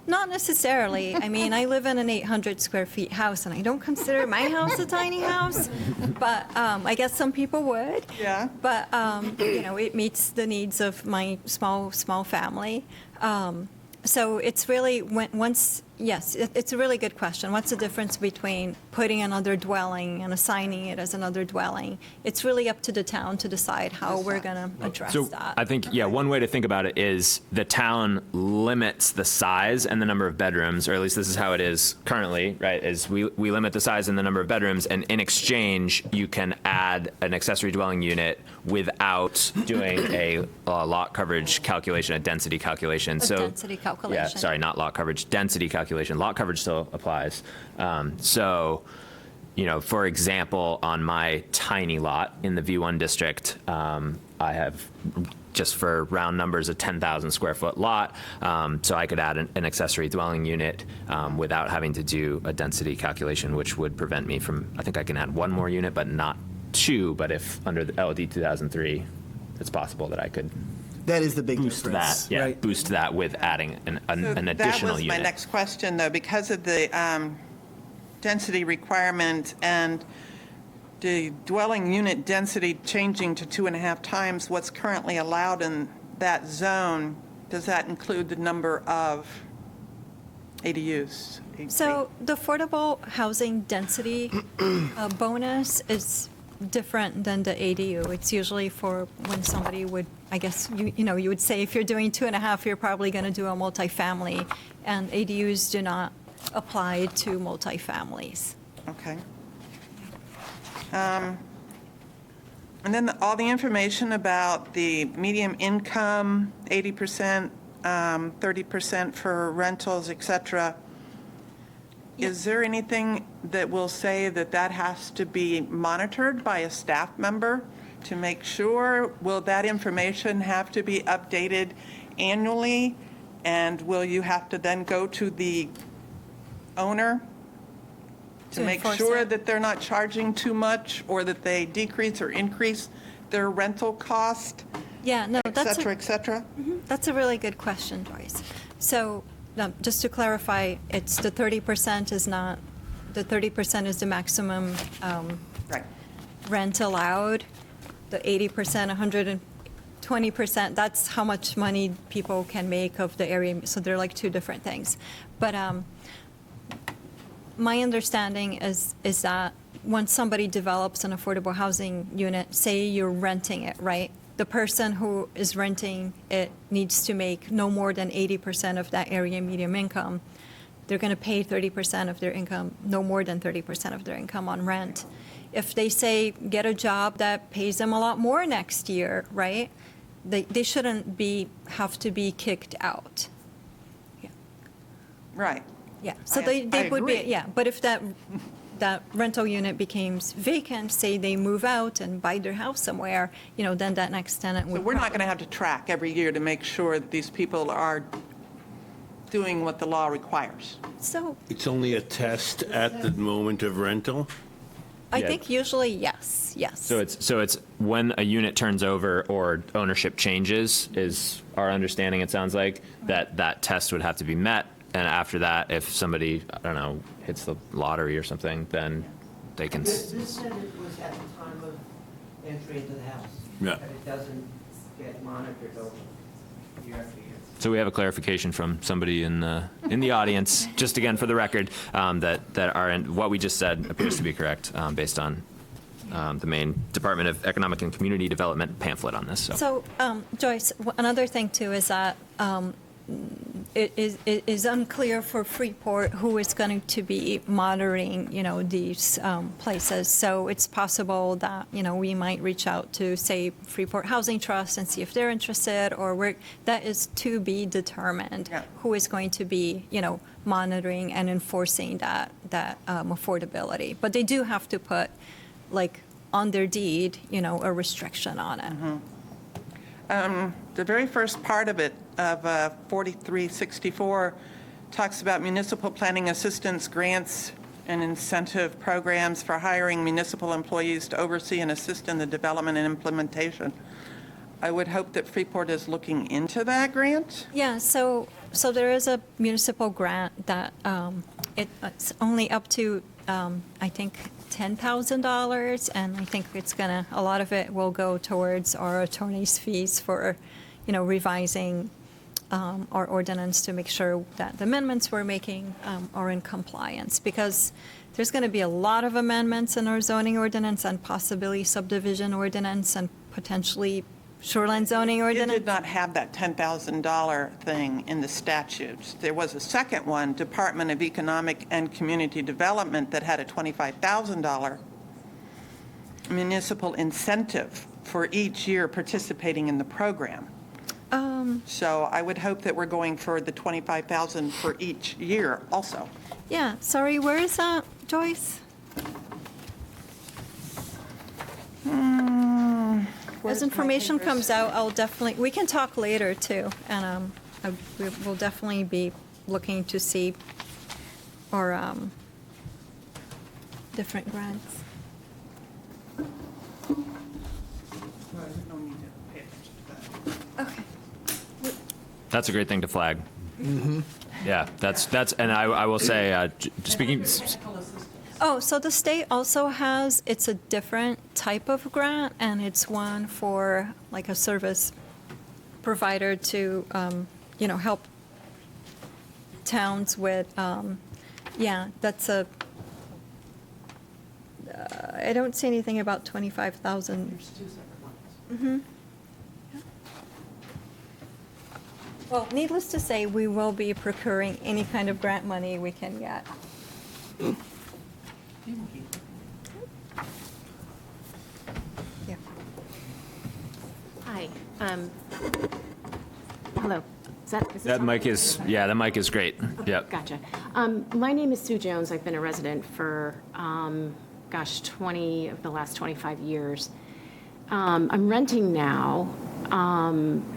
Not necessarily. I mean, I live in an 800 square feet house, and I don't consider my house a tiny house, but I guess some people would. Yeah. But, you know, it meets the needs of my small family. So it's really, it's a really good question. What's the difference between putting another dwelling and assigning it as another dwelling? It's really up to the town to decide how we're going to address So that. I think, yeah, one way to think about it is the town limits the size and the number of bedrooms, or at least this is how it is currently, right? Is we limit the size and the number of bedrooms, and in exchange, you can add an accessory dwelling unit without doing a lot coverage calculation, a density calculation. A density calculation. Yeah, sorry, not lot coverage, density calculation. Lot coverage still applies. So, you know, for example, on my tiny lot in the V1 district, I have, just for round numbers, a 10,000 square foot lot. So I could add an accessory dwelling unit without having to do a density calculation, which would prevent me from, I think I can add one more unit, but not two. But if under the LD 2003, it's possible that I could That is the big boost difference, that, yeah, right? boost that with adding an additional That was unit. my next question, though, because of the density requirement and the dwelling unit density changing to 2.5 times what's currently allowed in that zone, does that include the number of ADUs? So the affordable housing density bonus is different than the ADU. It's usually for when somebody would, I guess, you know, you would say if you're doing 2.5, you're probably going to do a multifamily, and ADUs do not apply to multifamilies. Okay. And then all the information about the medium income, 80%, 30% for rentals, et cetera. Is there anything that will say that that has to be monitored by a staff member to make sure? Will that information have to be updated annually? And will you have to then go to the owner to To make enforce sure it? that they're not charging too much, or that they decrease or increase their rental cost, Yeah, no, et that's cetera, et cetera? That's a really good question, Joyce. So just to clarify, it's the 30% is not, the 30% is the maximum Right. rent allowed. The 80%, 120%, that's how much money people can make of the area. So they're like two different things. But my understanding is that when somebody develops an affordable housing unit, say you're renting it, right? The person who is renting it needs to make no more than 80% of that area median income. They're going to pay 30% of their income, no more than 30% of their income on rent. If they say get a job that pays them a lot more next year, right? They shouldn't have to be kicked out. Yeah. Right. Yeah, so I they would be, agree. yeah, but if that rental unit becomes vacant, say they move out and buy their house somewhere, you know, then that next tenant would. So we're not going to have to track every year to make sure that these people are doing what the law requires. So It's only a test at the moment of rental? I Yeah. think usually, yes. So it's when a unit turns over or ownership changes is our understanding, it sounds like, that test would have to be met. And after that, if somebody, I don't know, hits the lottery or something, then they can. This said it was at the time of entry into the house. Yeah. But it doesn't get monitored over year after year. So we have a clarification from somebody in the audience, just again for the record, what we just said appears to be correct based on the Maine Department of Economic and Community Development pamphlet on this. So, Joyce, another thing too is that it is unclear for Freeport who is going to be monitoring, these places. So it's possible that, we might reach out to, say, Freeport Housing Trust and see if they're interested, or that is to be determined. Yeah. Who is going to be, monitoring and enforcing that affordability. But they do have to put, like, on their deed, a restriction on it. The very first part of it, of 4364, talks about municipal planning assistance grants and incentive programs for hiring municipal employees to oversee and assist in the development and implementation. I would hope that Freeport is looking into that grant. Yeah, so there is a municipal grant that it's only up to, I think, $10,000, and I think a lot of it will go towards our attorney's fees for, revising our ordinance to make sure that the amendments we're making are in compliance, because there's going to be a lot of amendments in our zoning ordinance and possibly subdivision ordinance and potentially shoreline zoning It ordinance. did not have that $10,000 thing in the statutes. There was a second one, Department of Economic and Community Development, that had a $25,000 municipal incentive for each year participating in the program. So I would hope that we're going for the $25,000 for each year also. Yeah, sorry, where is that, Joyce? As information comes out, we can talk later too, and we'll definitely be looking to see our different grants. Okay. That's a great thing to flag. Yeah, and I will say, speaking. Oh, so the state also has, it's a different type of grant, and it's one for like a service provider to, help towns with, that's I don't see anything about 25,000. There's two separate ones. Well, needless to say, we will be procuring any kind of grant money we can get. Yeah. Hi. Hello. Is this That on? mic is, that mic is great. Yep. Gotcha. My name is Sue Jones. I've been a resident for, 20 of the last 25 years. I'm renting now,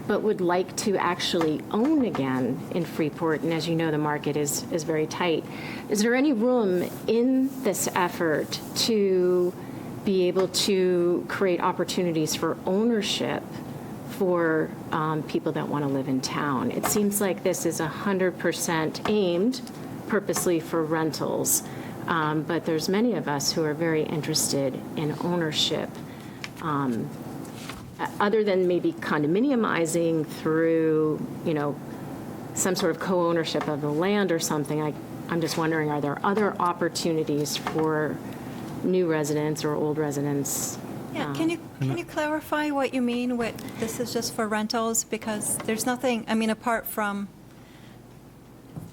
but would like to actually own again in Freeport. And as you know, the market is very tight. Is there any room in this effort to be able to create opportunities for ownership for people that want to live in town? It seems like this is 100% aimed purposely for rentals, but there's many of us who are very interested in ownership. Other than maybe condominiumizing through, some sort of co-ownership of the land or something, I'm just wondering, are there other opportunities for new residents or old residents? Yeah, can you clarify what you mean with this is just for rentals? Because there's nothing, apart from,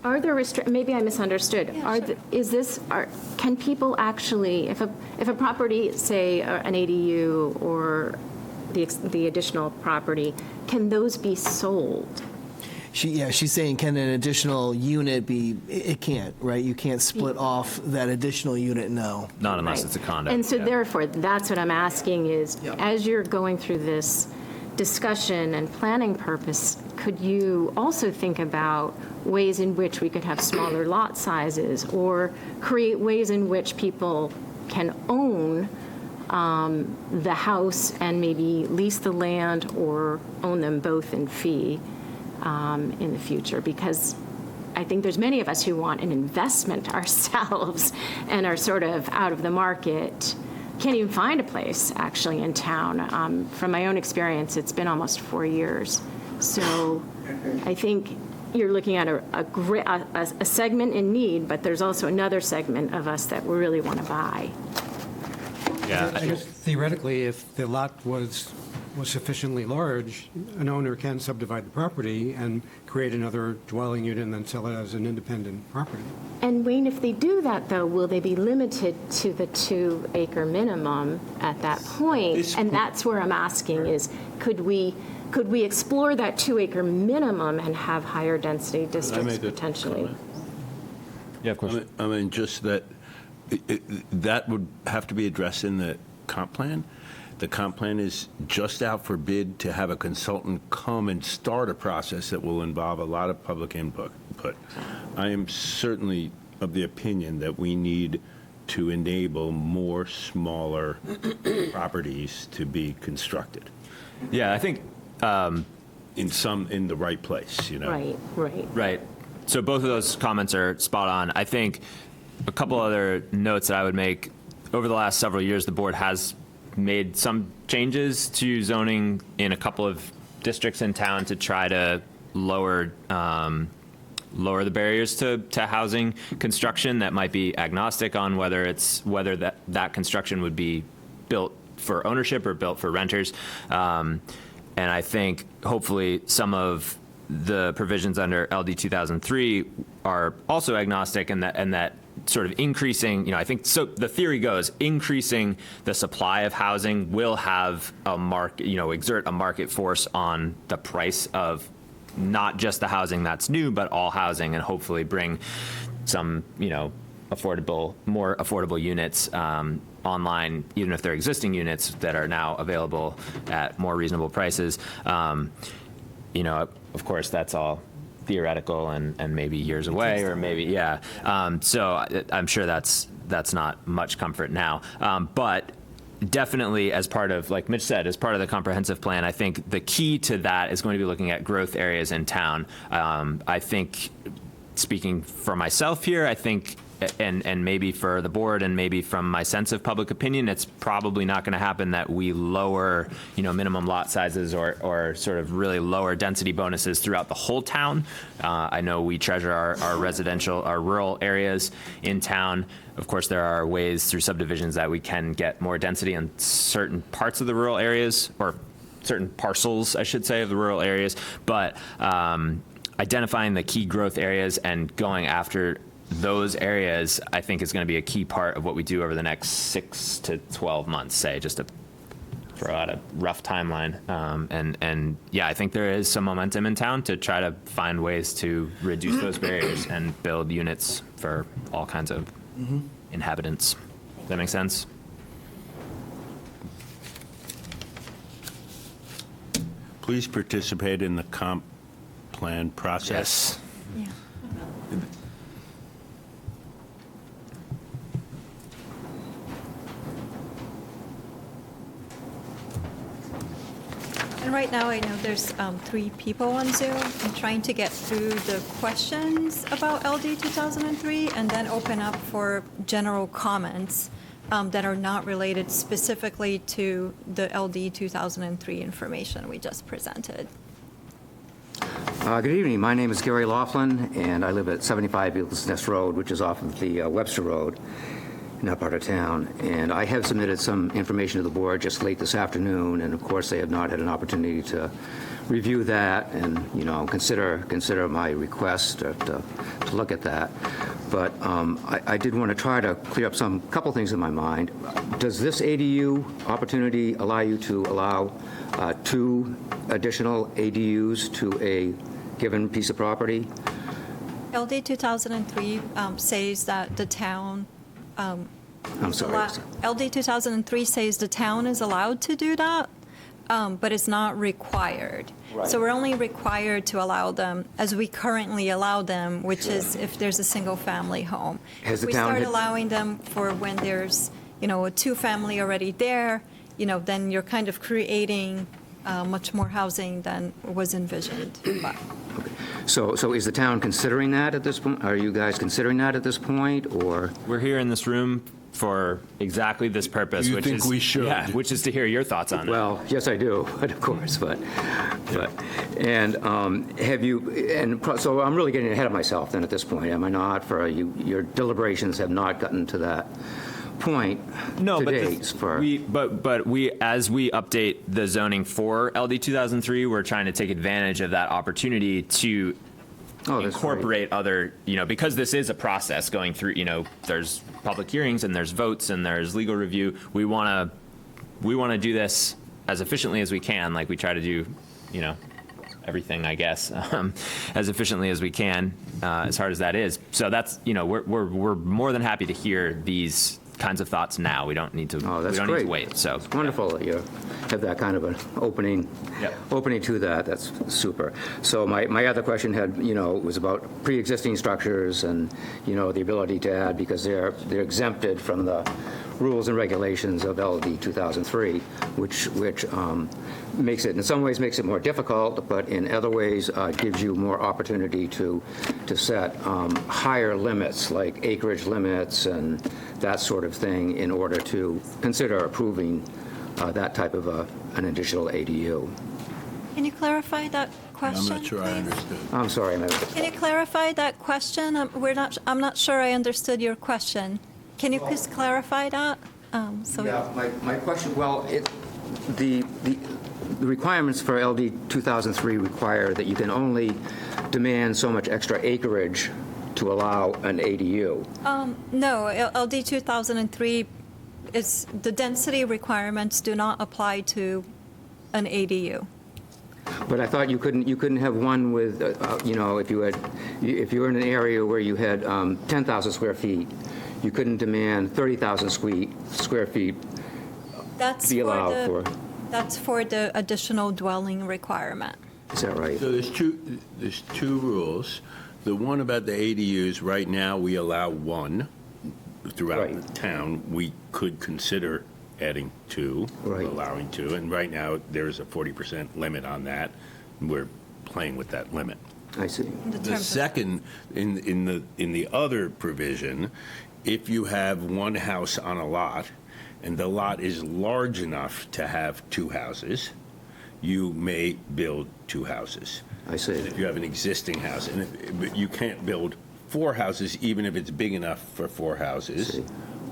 Are there maybe I misunderstood. Yeah, sure. Can people actually, if a property, say an ADU or the additional property, can those be sold? She's saying, can an additional unit be, it can't, right? You can't split off that additional unit, no. Not unless Right. it's a condo. And so yeah. therefore, that's what I'm asking is, Yep. as you're going through this discussion and planning purpose, could you also think about ways in which we could have smaller lot sizes or create ways in which people can own the house and maybe lease the land or own them both in fee in the future? Because I think there's many of us who want an investment ourselves and are sort of out of the market can't even find a place actually in town. From my own experience, it's been almost 4 years. So I think you're looking at a segment in need, but there's also another segment of us that really want to buy. Yeah. I guess theoretically, if the lot was sufficiently large, an owner can subdivide the property and create another dwelling unit and then sell it as an independent property. And Wayne, if they do that, though, will they be limited to the 2-acre minimum at that point? And that's where I'm asking is, could we explore that 2-acre minimum and have higher density districts potentially? Yeah, of course. I mean, just that, that would have to be addressed in the comp plan. The comp plan is just out for bid to have a consultant come and start a process that will involve a lot of public input. I am certainly of the opinion that we need to enable more smaller properties to be constructed Yeah, I think, in the right place, you know? Right. right. So both of those comments are spot on. I think a couple other notes that I would make, over the last several years, the board has made some changes to zoning in a couple of districts in town to try to lower the barriers to housing construction that might be agnostic on whether that construction would be built for ownership or built for renters. And I think hopefully some of the provisions under LD 2003 are also agnostic, and that sort of increasing, I think, so the theory goes, increasing the supply of housing will have a market, exert a market force on the price of not just the housing that's new, but all housing, and hopefully bring some, more affordable units online, even if they're existing units that are now available at more reasonable prices. Of course, that's all theoretical and maybe years away, or maybe, yeah. So I'm sure that's not much comfort now. But definitely as part of, like Mitch said, as part of the comprehensive plan, I think the key to that is going to be looking at growth areas in town. I think, speaking for myself here, I think, and maybe for the board and maybe from my sense of public opinion, it's probably not going to happen that we lower, minimum lot sizes or sort of really lower density bonuses throughout the whole town. I know we treasure our residential, our rural areas in town. Of course, there are ways through subdivisions that we can get more density in certain parts of the rural areas, or certain parcels, I should say, of the rural areas. But identifying the key growth areas and going after those areas, I think, is going to be a key part of what we do over the next 6 to 12 months, say, just to throw out a rough timeline. And yeah, I think there is some momentum in town to try to find ways to reduce those barriers and build units for all kinds of inhabitants. Does that make sense? Please participate in the comp plan process. Yeah. And right now, I know there's 3 people on Zoom. I'm trying to get through the questions about LD 2003 and then open up for general comments that are not related specifically to the LD 2003 information we just presented. Good evening. My name is Gary Laughlin, and I live at 75 Eagles Nest Road, which is off of the Webster Road in that part of town. And I have submitted some information to the board just late this afternoon, and of course they have not had an opportunity to review that and, consider my request to look at that. But I did want to try to clear up couple things in my mind. Does this ADU opportunity allow you to allow 2 additional ADUs to a given piece of property? LD 2003 says that the town. I'm sorry. LD 2003 says the town is allowed to do that, but it's not required. Right. So we're only required to allow them as we currently allow them, which is if there's a single-family home. Has If the we town start had- allowing them for when there's, a 2-family already there, then you're kind of creating much more housing than was envisioned. But So is the town considering that at this point? Are you guys considering that at this point, or? We're here in this room for exactly this purpose. You which think is, we should? Yeah, which is to hear your thoughts on it. Well, yes, I do, of course, so I'm really getting ahead of myself then at this point, am I not? For you, your deliberations have not gotten to that point No, to but date for. we as we update the zoning for LD 2003, we're trying to take advantage of that opportunity to Oh, that's incorporate other, because this is a process going through, there's public hearings and there's votes and there's legal review. We want to do this as efficiently as we can, like we try to do, everything, I guess, as efficiently as we can, as hard as that is. So that's, we're more than happy to hear these kinds of thoughts now. We don't need to. Oh, that's we don't great. need to wait. So It's wonderful that you have that kind of an opening, Yep. opening to that. That's super. So my other question was about pre-existing structures and, the ability to add, because they're exempted from the rules and regulations of LD 2003, which makes it, in some ways, makes it more difficult, but in other ways gives you more opportunity to set higher limits, like acreage limits and that sort of thing, in order to consider approving that type of an additional ADU. Can you clarify that I'm question? not sure I please? understood. I'm sorry, Can you clarify that question? I'm not sure I understood your question. Can you please clarify that? Yeah, my question, well, the requirements for LD 2003 require that you can only demand so much extra acreage to allow an ADU. No, LD 2003 is, the density requirements do not apply to an ADU. But I thought you couldn't have one with, if you were in an area where you had 10,000 square feet, you couldn't demand 30,000 square feet That's to be allowed for. That's for the additional dwelling requirement. Is that right? So there's two rules. The one about the ADUs, right now, we allow one throughout Right. the town. We could consider adding two, Right. allowing two, and right now, there's a 40% limit on that. We're playing with that limit. I see. The second, in the other provision, if you have one house on a lot, and the lot is large enough to have two houses, you may build two houses. I see. And if you have an existing house, but you can't build four houses, even if it's big enough for four houses,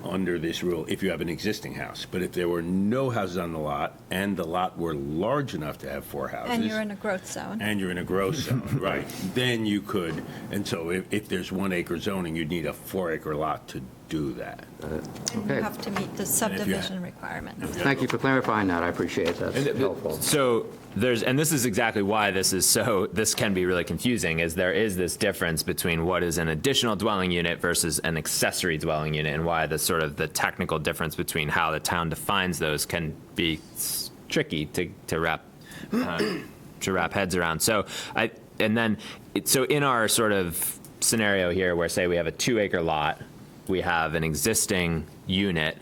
under this rule, if you have an existing house. But if there were no houses on the lot, and the lot were large enough to have four houses. And you're in a growth zone. And you're in a growth zone, right, then you could, and so if there's 1 acre zoning, you'd need a 4 acre lot to do that. And Okay. you have to meet the subdivision requirements. Thank you for clarifying that. I appreciate that. That's helpful. So and this is exactly why this can be really confusing, is there is this difference between what is an additional dwelling unit versus an accessory dwelling unit, and why the sort of the technical difference between how the town defines those can be tricky to wrap heads around. So in our sort of scenario here, where say we have a 2 acre lot, we have an existing unit,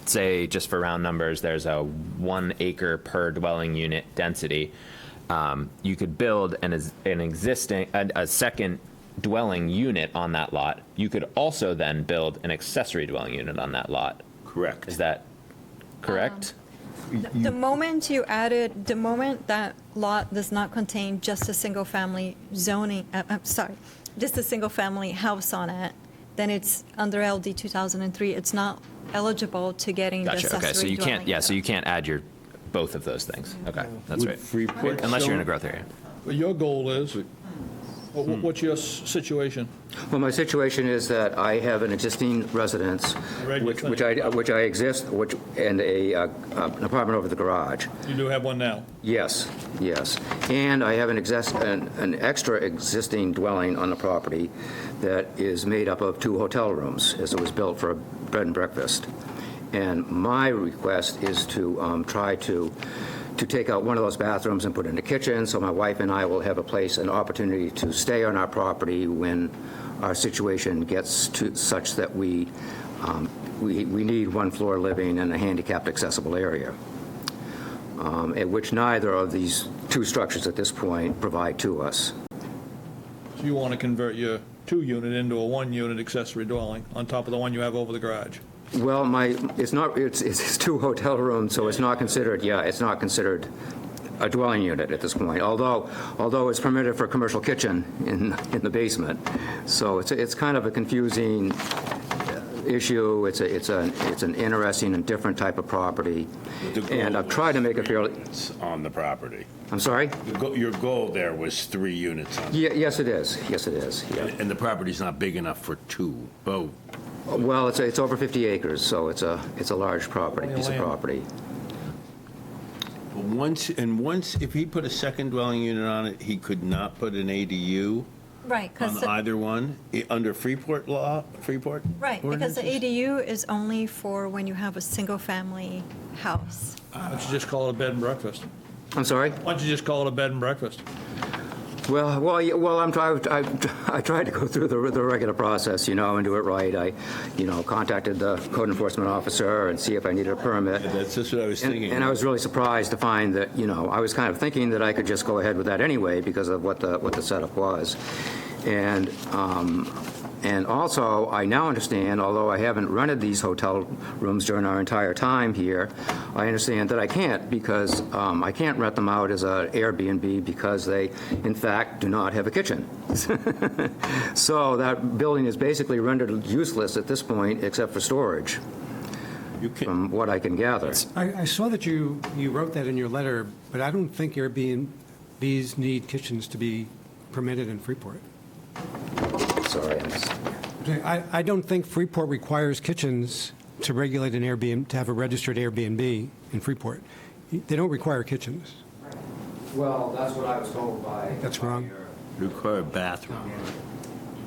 say just for round numbers, there's a 1 acre per dwelling unit density. You could build a second dwelling unit on that lot. You could also then build an accessory dwelling unit on that lot. Correct. Is that correct? The moment that lot does not contain just a single-family just a single-family house on it, then it's under LD 2003, it's not eligible to getting the accessory Gotcha. Okay, so you can't. dwelling Yeah, so unit. you can't add both of those things. Okay, that's Would right. Freeport Unless you're in a zone- growth area. Well, your goal is, what's your situation? Well, my situation is that I have an existing residence, which I exist, and an apartment over the garage. You do have one now. Yes, yes. And I have an extra existing dwelling on the property that is made up of 2 hotel rooms, as it was built for a bed and breakfast. And my request is to try to take out one of those bathrooms and put in a kitchen, so my wife and I will have an opportunity to stay on our property when our situation gets to such that we need 1-floor living and a handicapped accessible area, at which neither of these 2 structures at this point provide to us. So you want to convert your 2-unit into a 1-unit accessory dwelling on top of the one you have over the garage? Well, it's two hotel rooms, so it's not considered, it's not considered a dwelling unit at this point, although it's permitted for a commercial kitchen in the basement. So it's kind of a confusing issue. It's an interesting and different type of property. And I've tried to make it fairly... On the property. I'm sorry? Your goal there was 3 units on. Yes, it is. Yes, it is. Yeah. And the property's not big enough for 2. Oh, Well, it's over 50 acres, so it's a large property, piece of property. but once, if he put a second dwelling unit on it, he could not put an ADU Right, because, on either one, under Freeport law, Freeport? right, because the ordinances? ADU is only for when you have a single-family house. Why don't you just call it a bed and breakfast? I'm sorry? Why don't you just call it a bed and breakfast? Well, I tried to go through the regular process, and do it right. I, contacted the code enforcement officer and see if I needed a permit. That's just what I was thinking. And I was really surprised to find that, I was kind of thinking that I could just go ahead with that anyway because of what the setup was. And also, I now understand, although I haven't rented these hotel rooms during our entire time here, I understand that I can't because I can't rent them out as an Airbnb because they, in fact, do not have a kitchen. So that building is basically rendered useless at this point except for storage, from what I can gather. I saw that you wrote that in your letter, but I don't think Airbnbs need kitchens to be permitted in Freeport. Sorry. I don't think Freeport requires kitchens to regulate an Airbnb, to have a registered Airbnb in Freeport. They don't require kitchens. Well, that's what I was told by... That's wrong. Require a bathroom.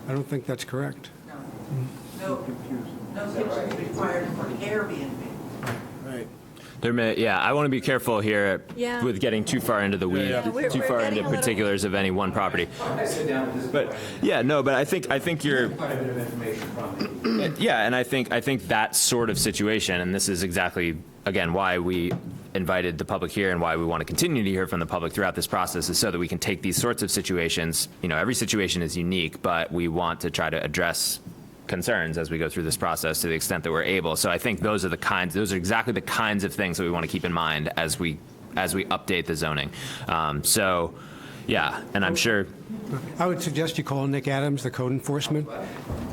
I don't think that's correct. No kitchen required for Airbnb. Right. I want to be careful here Yeah. with getting too far into the weeds, Yeah. We're too far getting into a little- particulars of any one property. I sit down with this But but I think you're quite a bit of information from me. yeah, and I think that sort of situation, and this is exactly again why we invited the public here and why we want to continue to hear from the public throughout this process is so that we can take these sorts of situations. Every situation is unique, but we want to try to address concerns as we go through this process to the extent that we're able. So I think those are exactly the kinds of things that we want to keep in mind as we update the zoning. And I'm sure. I would suggest you call Nick Adams, the code enforcement.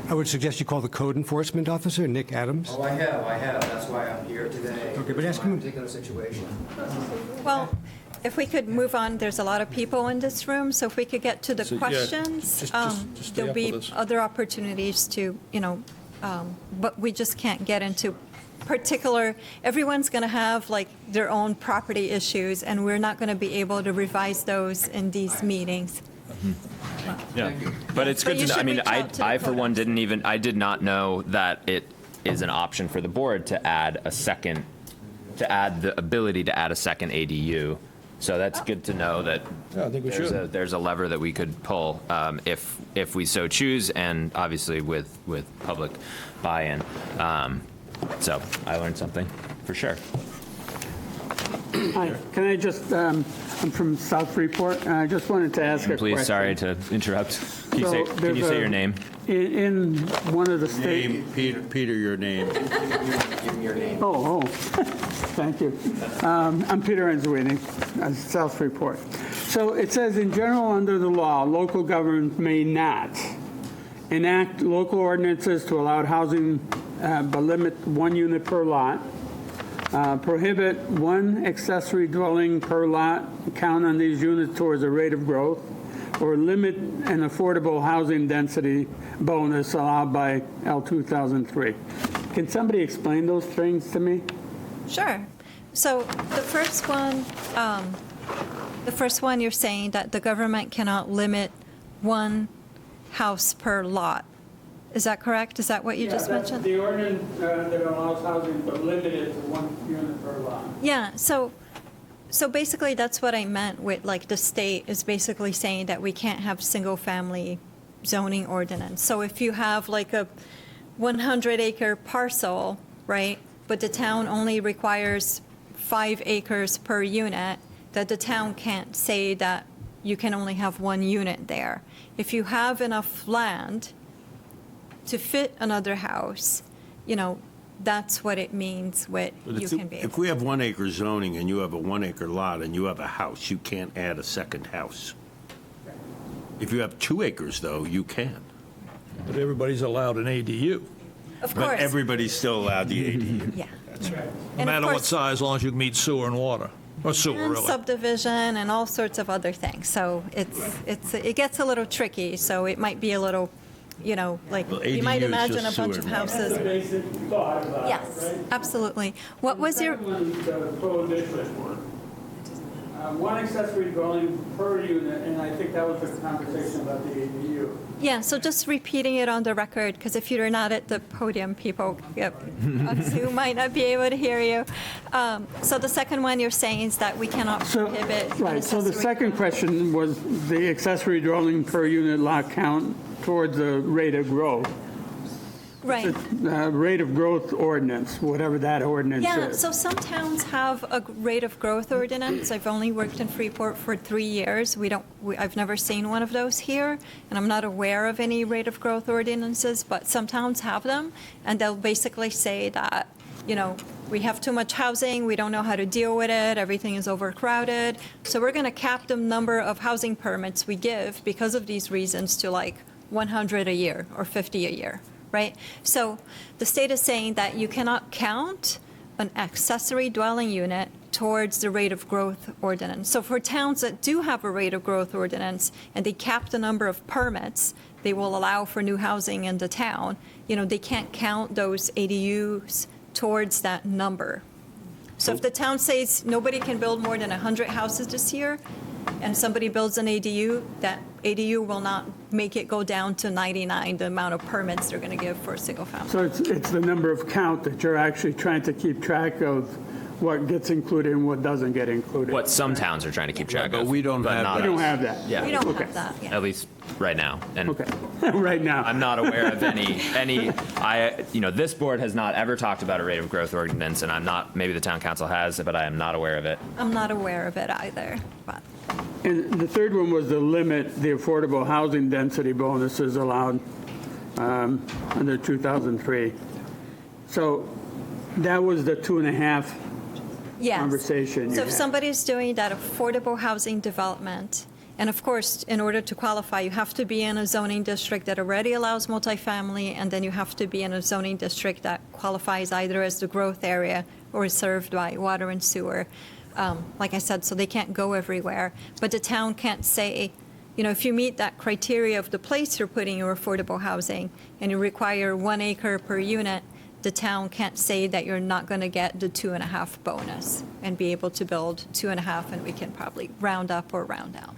I would suggest you call the code enforcement officer, Nick Adams. Oh, I have. That's why I'm here today. Okay, but ask him- Particular situation. Well, if we could move on, there's a lot of people in this room, so if we could get to the So, yeah, questions, just stay there'll up be with this. other opportunities to, but we just can't get into particular, everyone's going to have like their own property issues, and we're not going to be able to revise those in these meetings. Yeah, but it's But good you to know. I should mean, reach out to the I for one code I did not know that it is an option for the board to add the ability to add a second ADU. So that's good to know that Yeah, I think we should. there's a lever that we could pull if we so choose, and obviously with public buy-in. So I learned something for sure. Hi, can I just, I'm from South Freeport, and I just wanted to ask a question. Please, sorry to interrupt. Can you So say there's your name? In one of the state... Name, Peter, your name. Oh, thank you. I'm Peter Enzwini, South Freeport. So it says, in general, under the law, local government may not enact local ordinances to allow housing, but limit 1 unit per lot, prohibit 1 accessory dwelling per lot, count on these units towards a rate of growth, or limit an affordable housing density bonus allowed by L 2003. Can somebody explain those things to me? Sure. So the first one, you're saying that the government cannot limit 1 house per lot. Is that correct? Is that what you just mentioned? The ordinance that allows housing but limited to 1 unit per lot. Yeah, so basically that's what I meant with like the state is basically saying that we can't have single-family zoning ordinance. So if you have like a 100-acre parcel, right, but the town only requires 5 acres per unit, that the town can't say that you can only have 1 unit there. If you have enough land to fit another house, that's what it means with But you can be. if we have 1 acre zoning and you have a 1 acre lot and you have a house, you can't add a second house. If you have 2 acres, though, you can. But everybody's allowed an ADU, Of But course, everybody's still allowed the ADU. yeah. That's right. no And of matter what course- size, as long as you can meet sewer and water, or sewer, And really. subdivision and all sorts of other things. So it gets a little tricky, so it might be a little, like, Well, you might ADU is imagine a just bunch sewer of and water. houses. basic thought about it, Yes, right? absolutely. What was your, Prohibition. One accessory dwelling per unit, and I think that was the conversation about the ADU. yeah, so just repeating it on the record, because if you're not at the podium, people on Zoom might not be able to hear you. So the second one you're saying is that we cannot So, prohibit. an right, so the accessory second dwelling. question was the accessory dwelling per unit lot count towards the rate of growth. Right. Rate of growth ordinance, whatever that ordinance Yeah, is. so some towns have a rate of growth ordinance. I've only worked in Freeport for 3 years. I've never seen one of those here, and I'm not aware of any rate of growth ordinances, but some towns have them, and they'll basically say that, we have too much housing, we don't know how to deal with it, everything is overcrowded, so we're going to cap the number of housing permits we give because of these reasons to like 100 a year or 50 a year. Right? So the state is saying that you cannot count an accessory dwelling unit towards the rate of growth ordinance. So for towns that do have a rate of growth ordinance and they cap the number of permits they will allow for new housing in the town, they can't count those ADUs towards that number. So if the town says nobody can build more than 100 houses this year, and somebody builds an ADU, that ADU will not make it go down to 99, the amount of permits they're going to give for a single family. So it's the number of count that you're actually trying to keep track of what gets included and what doesn't get included. What some towns are trying to keep track of. But we don't have not that. We don't us. have that. Yeah. We don't Okay. have that, yeah. At least right now. And Okay, right now. I'm not aware of this board has not ever talked about a rate of growth ordinance, and maybe the town council has, but I am not aware of it. I'm not aware of it either, but. And the third one was to limit the affordable housing density bonuses allowed under 2003. So that was the 2.5 Yes. conversation you So if had. somebody's doing that affordable housing development, and of course, in order to qualify, you have to be in a zoning district that already allows multifamily, and then you have to be in a zoning district that qualifies either as the growth area or is served by water and sewer. Like I said, so they can't go everywhere. But the town can't say, if you meet that criteria of the place you're putting your affordable housing, and you require 1 acre per unit, the town can't say that you're not going to get the 2.5 bonus and be able to build 2.5, and we can probably round up or round down.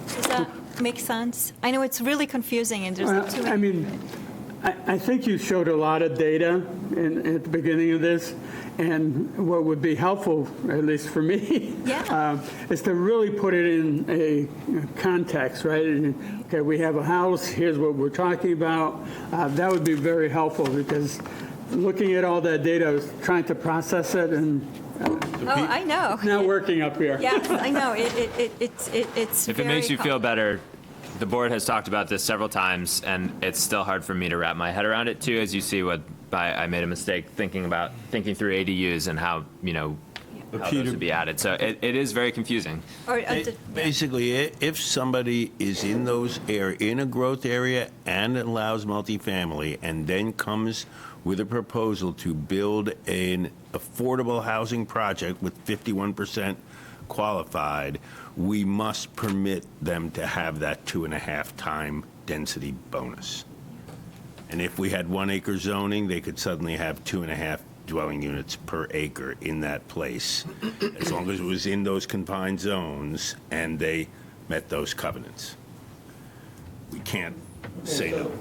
Does that make sense? I know it's really confusing, and there's like too I many. mean, I think you showed a lot of data at the beginning of this, and what would be helpful, at least for me, Yeah. is to really put it in a context, right? And, okay, we have a house, here's what we're talking about. That would be very helpful, because looking at all that data, I was trying to process it, and Oh, I know. not working up here. Yes, I know. It's If it makes you feel better, the board has talked about this several times, and it's still hard for me to wrap my head around it too. As you see, I made a mistake thinking through ADUs and how how those Peter- would be added. So it is very confusing. Basically, if somebody is in in a growth area and allows multifamily, and then comes with a proposal to build an affordable housing project with 51% qualified, we must permit them to have that 2.5 time density bonus. And if we had 1 acre zoning, they could suddenly have 2.5 dwelling units per acre in that place, as long as it was in those confined zones and they met those covenants. We can't say no.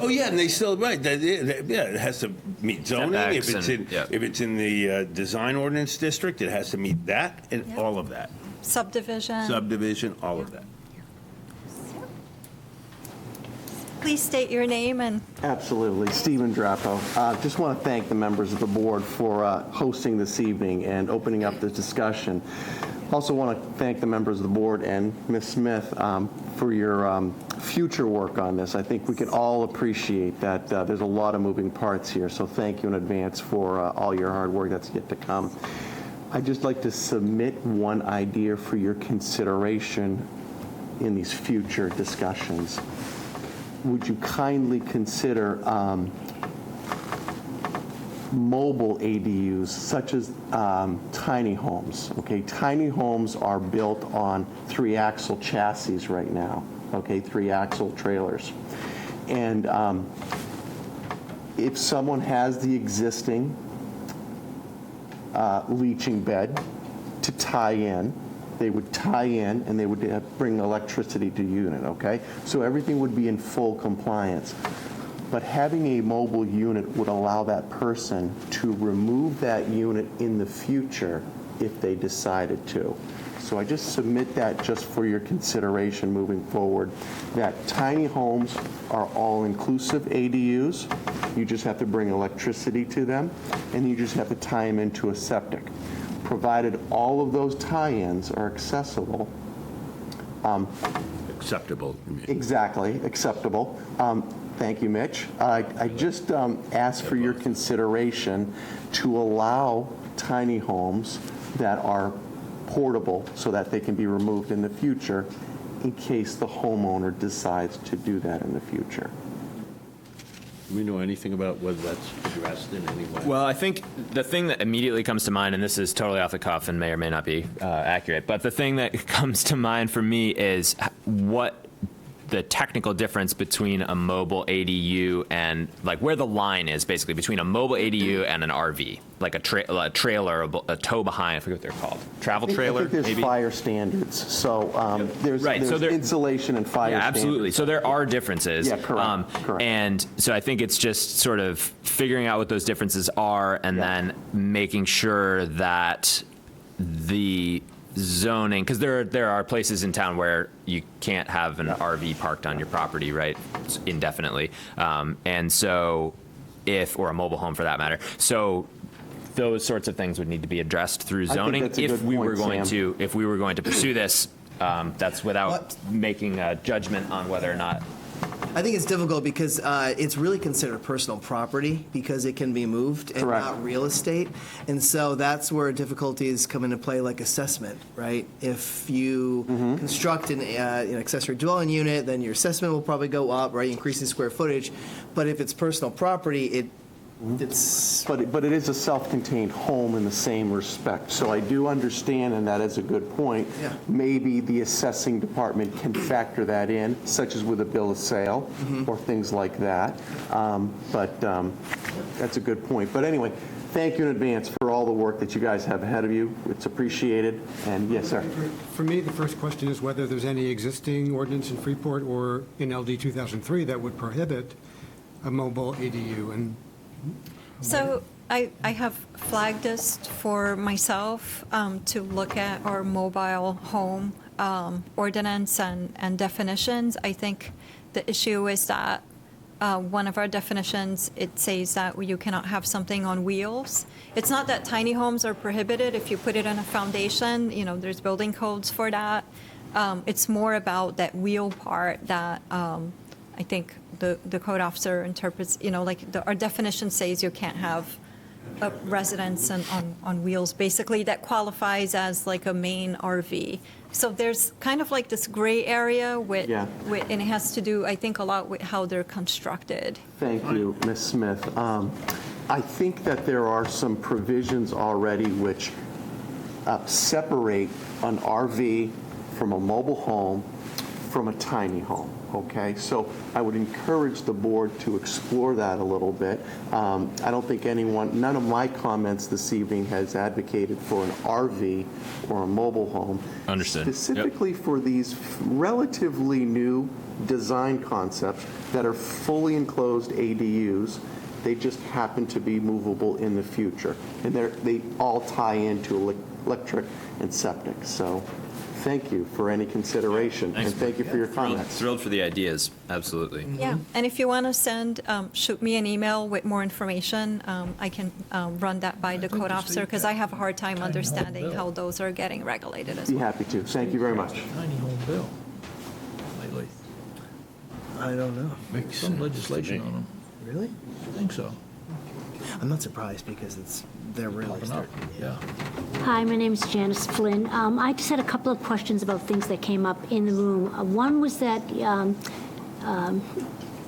Oh, yeah, and they still, right, it has to meet zoning. If Setbacks if it's in the design ordinance district, it has to meet that and all of that. Subdivision. Subdivision, all of that. Please state your name and. Absolutely. Stephen Drapo. Just want to thank the members of the board for hosting this evening and opening up this discussion. Also want to thank the members of the board and Ms. Smith for your future work on this. I think we can all appreciate that there's a lot of moving parts here, so thank you in advance for all your hard work that's yet to come. I'd just like to submit one idea for your consideration in these future discussions. Would you kindly consider mobile ADUs, such as tiny homes? Okay, tiny homes are built on 3-axle chassis right now, okay, 3-axle trailers. And if someone has the existing leaching bed to tie in, they would tie in and they would bring electricity to unit, okay? So everything would be in full compliance. But having a mobile unit would allow that person to remove that unit in the future if they decided to. So I just submit that just for your consideration moving forward, that tiny homes are all-inclusive ADUs. You just have to bring electricity to them, and you just have to tie them into a septic. Provided all of those tie-ins are accessible. Acceptable. Exactly, acceptable. Thank you, Mitch. I just ask for your consideration to allow tiny homes that are portable so that they can be removed in the future in case the homeowner decides to do that in the future. Do we know anything about whether that's addressed in any way? Well, I think the thing that immediately comes to mind, and this is totally off the cuff and may or may not be accurate, but the thing that comes to mind for me is what the technical difference between a mobile ADU and like where the line is basically between a mobile ADU and an RV, like a trailer, a tow behind, I forget what they're called, travel trailer. I think there's maybe? fire standards, so there's so there, insulation and fire standards. Absolutely. So there are differences. Yeah, correct. And so I think it's just sort of figuring out what those differences are and then making sure that the zoning, because there are places in town where you can't have an RV parked on your property, right, indefinitely, and so or a mobile home for that matter. So those sorts of things would need to be addressed through zoning if we were going to pursue this. That's without making a judgment on whether or not. I think it's difficult because it's really considered personal property because it can be moved and not real estate. And so that's where difficulties come into play, like assessment, right? If you construct an accessory dwelling unit, then your assessment will probably go up, right, increasing square footage. But if it's personal property, it's... But it is a self-contained home in the same respect. So I do understand, and that is a good point. Yeah. Maybe the assessing department can factor that in, such as with a bill of sale or things like that. But that's a good point. But anyway, thank you in advance for all the work that you guys have ahead of you. It's appreciated. And yes, sir. For me, the first question is whether there's any existing ordinance in Freeport or in LD 2003 that would prohibit a mobile ADU. And So I have flagged this for myself to look at our mobile home ordinance and definitions. I think the issue is that one of our definitions, it says that you cannot have something on wheels. It's not that tiny homes are prohibited if you put it on a foundation. There's building codes for that. It's more about that wheel part that I think the code officer interprets, our definition says you can't have a residence on wheels, basically, that qualifies as like a main RV. So there's kind of like this gray area and it has to do, I think, a lot with how they're constructed. Thank you, Ms. Smith. I think that there are some provisions already which separate an RV from a mobile home from a tiny home. Okay, so I would encourage the board to explore that a little bit. I don't think none of my comments this evening has advocated for an RV or a mobile home. Understood. Specifically for these relatively new design concepts that are fully enclosed ADUs. They just happen to be movable in the future. And they all tie into electric and septic. So thank you for any consideration, and thank you for your comments. Thrilled for the ideas, absolutely. Yeah, and if you want to send, shoot me an email with more information, I can run that by the code officer, because I have a hard time understanding how those are getting regulated as Be well. happy to. Thank you very much. Tiny home bill lately. I don't know. Some legislation on them. Really? I think so. I'm not surprised because they're really Popping up, starting. yeah. Hi, my name is Janice Flynn. I just had a couple of questions about things that came up in the room. One was that,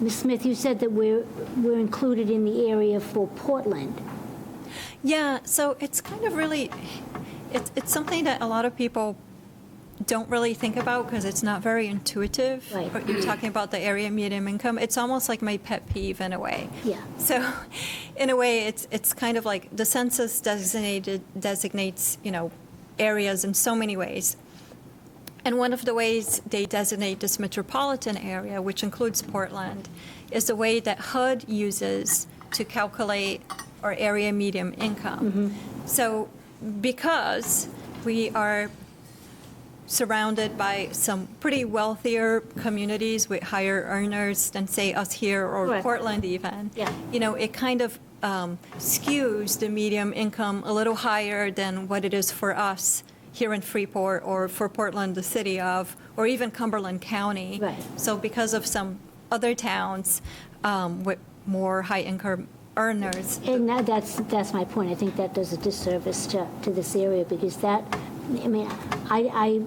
Ms. Smith, you said that we're included in the area for Portland. Yeah, so it's kind of really, it's something that a lot of people don't really think about because it's not very intuitive. Right. But you're talking about the area medium income. It's almost like my pet peeve in a way. Yeah. So, in a way, it's kind of like the census designates areas in so many ways. And one of the ways they designate this metropolitan area, which includes Portland, is the way that HUD uses to calculate our area medium income. So, because we are surrounded by some pretty wealthier communities with higher earners than, say, us here or Right. Portland even. Yeah. It kind of skews the medium income a little higher than what it is for us here in Freeport or for Portland, the city of, or even Cumberland County. Right. So because of some other towns with more high-income earners. And that's my point. I think that does a disservice to this area because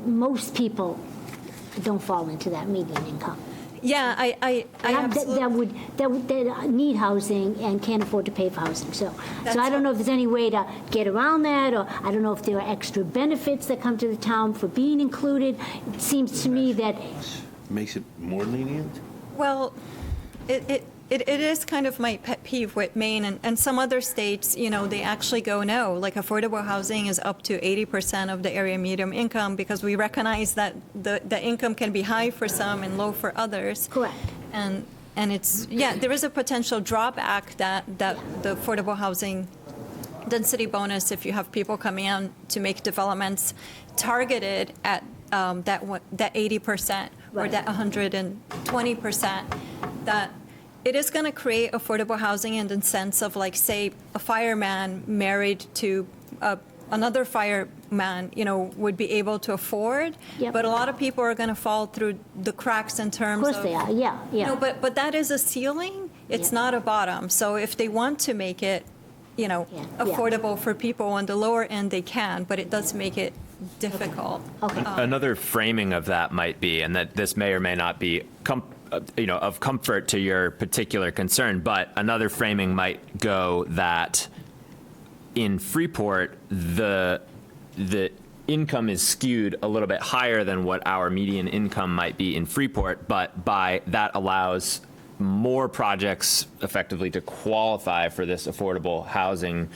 most people don't fall into that median income. Yeah, I absolutely. That need housing and can't afford to pay for housing. So That's I don't know if there's any way to get around that, or I don't know if there are extra benefits that come to the town for being included. It seems to me that Makes it more lenient? Well, it is kind of my pet peeve with Maine and some other states, they actually go, no, like affordable housing is up to 80% of the area medium income because we recognize that the income can be high for some and low for others. Correct. And it's, there is a potential drawback that the affordable housing density bonus, if you have people coming in to make developments targeted at that 80% or Right. that 120%, that it is going to create affordable housing in the sense of, like, say, a fireman married to another fireman, would be able to afford. Yep. But a lot of people are going to fall through the cracks in terms of of. course they are. Yeah. But that is a ceiling. It's Yeah. not a bottom. So if they want to make it, Yeah. affordable for people on the lower end, they can. But it does make it difficult. Okay. Another framing of that might be, and that this may or may not be of comfort to your particular concern, but another framing might go that in Freeport, the income is skewed a little bit higher than what our median income might be in Freeport, but by that allows more projects effectively to qualify for this affordable housing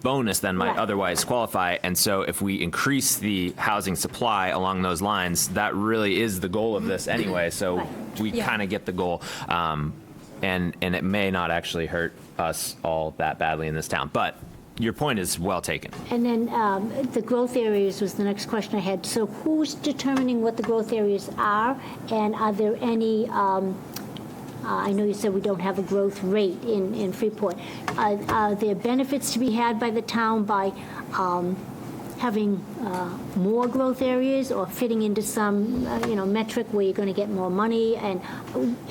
bonus than might Right. otherwise qualify. And so if we increase the housing supply along those lines, that really is the goal of this anyway. So Right. we Yeah. kind of get the goal. And it may not actually hurt us all that badly in this town. But your point is well taken. And then the growth areas was the next question I had. So who's determining what the growth areas are? And are there any, I know you said we don't have a growth rate in Freeport. Are there benefits to be had by the town by having more growth areas or fitting into some, metric where you're going to get more money? And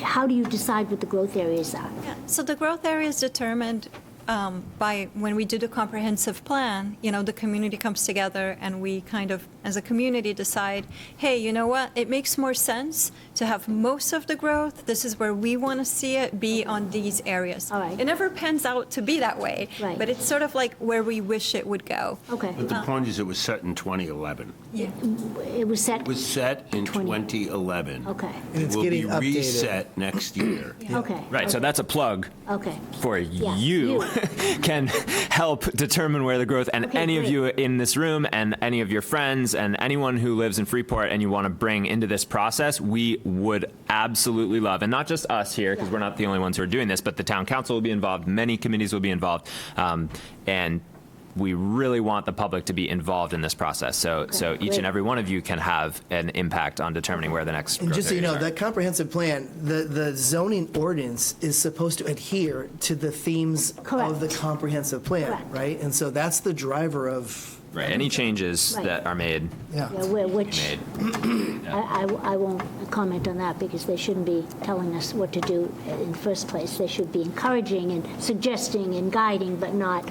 how do you decide what the growth areas are? Yeah. So the growth area is determined by when we do the comprehensive plan, the community comes together and we kind of, as a community, decide, hey, you know what? It makes more sense to have most of the growth. This is where we want to see it be on these areas. All right. It never pans out to be that way, Right. but it's sort of like where we wish it would go. Okay. But the point is, it was set in 2011. Yeah. It was set. It was set in 20. 2011. Okay. And it's It will be getting updated. reset next year. Okay. Right, so that's a plug Okay. for Yeah, you you. can help determine where the growth, and Okay, any of great. you in this room and any of your friends and anyone who lives in Freeport and you want to bring into this process, we would absolutely love, and not just us here, because we're not the only ones who are doing this, but the town council will be involved, many committees will be involved, and we really want the public to be involved in this process. So each great. and every one of you can have an impact on determining where the next And growth just so you areas know, are. that comprehensive plan, the zoning ordinance is supposed to adhere to the themes of the comprehensive plan, Correct. right? And so that's the driver of. Right, any changes Right. that are made, Yeah. Which made. I won't comment on that because they shouldn't be telling us what to do in the first place. They should be encouraging and suggesting and guiding, but not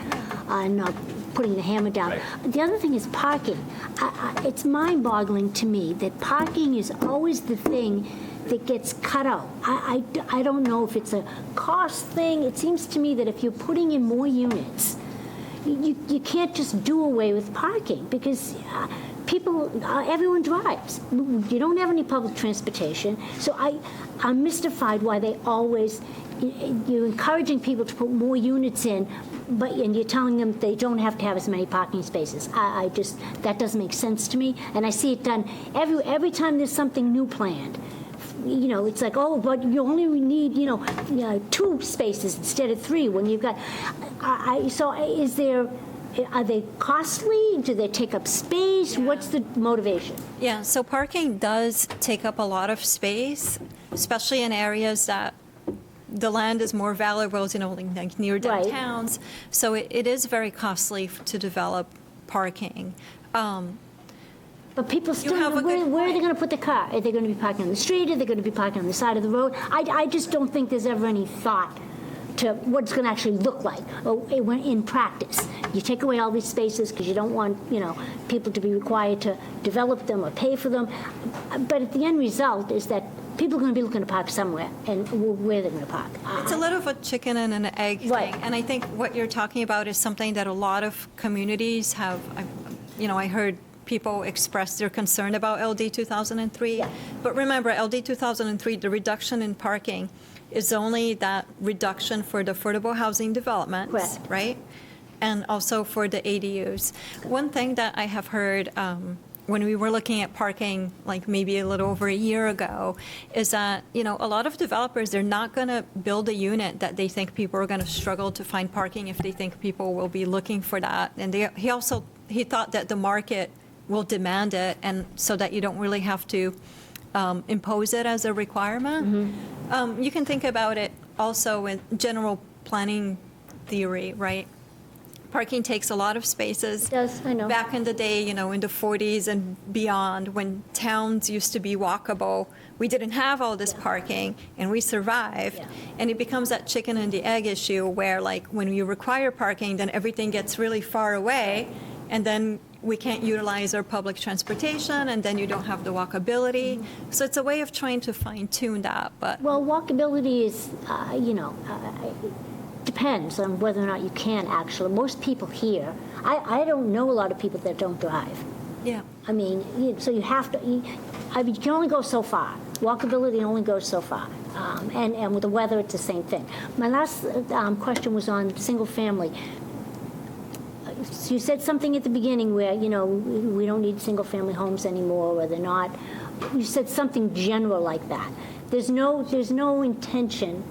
putting the hammer down. Right. The other thing is parking. It's mind-boggling to me that parking is always the thing that gets cut out. I don't know if it's a cost thing. It seems to me that if you're putting in more units, you can't just do away with parking because everyone drives. You don't have any public transportation. So I'm mystified why they always, you're encouraging people to put more units in, and you're telling them they don't have to have as many parking spaces. That doesn't make sense to me. And I see it done every time there's something new planned. It's like, oh, but you only need, 2 spaces instead of 3 when you've got, are they costly? Do they take up space? What's the motivation? Yeah, so parking does take up a lot of space, especially in areas that the land is more valuable, like near Right. downtowns. So it is very costly to develop parking. But people still, have a good where are they point. going to put the car? Are they going to be parking on the street? Are they going to be parking on the side of the road? I just don't think there's ever any thought to what it's going to actually look like in practice. You take away all these spaces because you don't want, people to be required to develop them or pay for them. But at the end result is that people are going to be looking to park somewhere, and where they're going to park. It's a little of a chicken and an egg thing. Right. And I think what you're talking about is something that a lot of communities have, I heard people express their concern about LD 2003. Yeah. But remember, LD 2003, the reduction in parking is only that reduction for the affordable housing developments, Correct. right? And also for the ADUs. One thing that I have heard when we were looking at parking, like maybe a little over a year ago, is that, a lot of developers, they're not going to build a unit that they think people are going to struggle to find parking if they think people will be looking for that. And he thought that the market will demand it, and so that you don't really have to impose it as a requirement. You can think about it also in general planning theory, right? Parking takes a lot of spaces. It does, I know. Back in the day, in the 40s and beyond, when towns used to be walkable, we didn't have all this parking, and we survived. Yeah. And it becomes that chicken and the egg issue where, like, when you require parking, then everything gets really far away, and then we can't utilize our public transportation, and then you don't have the walkability. So it's a way of trying to fine-tune that, but Well, walkability is, depends on whether or not you can actually. Most people here, I don't know a lot of people that don't drive. yeah. I mean, so you have to, you can only go so far. Walkability only goes so far. And with the weather, it's the same thing. My last question was on single family. You said something at the beginning where, we don't need single family homes anymore, or they're not. You said something general like that. There's no intention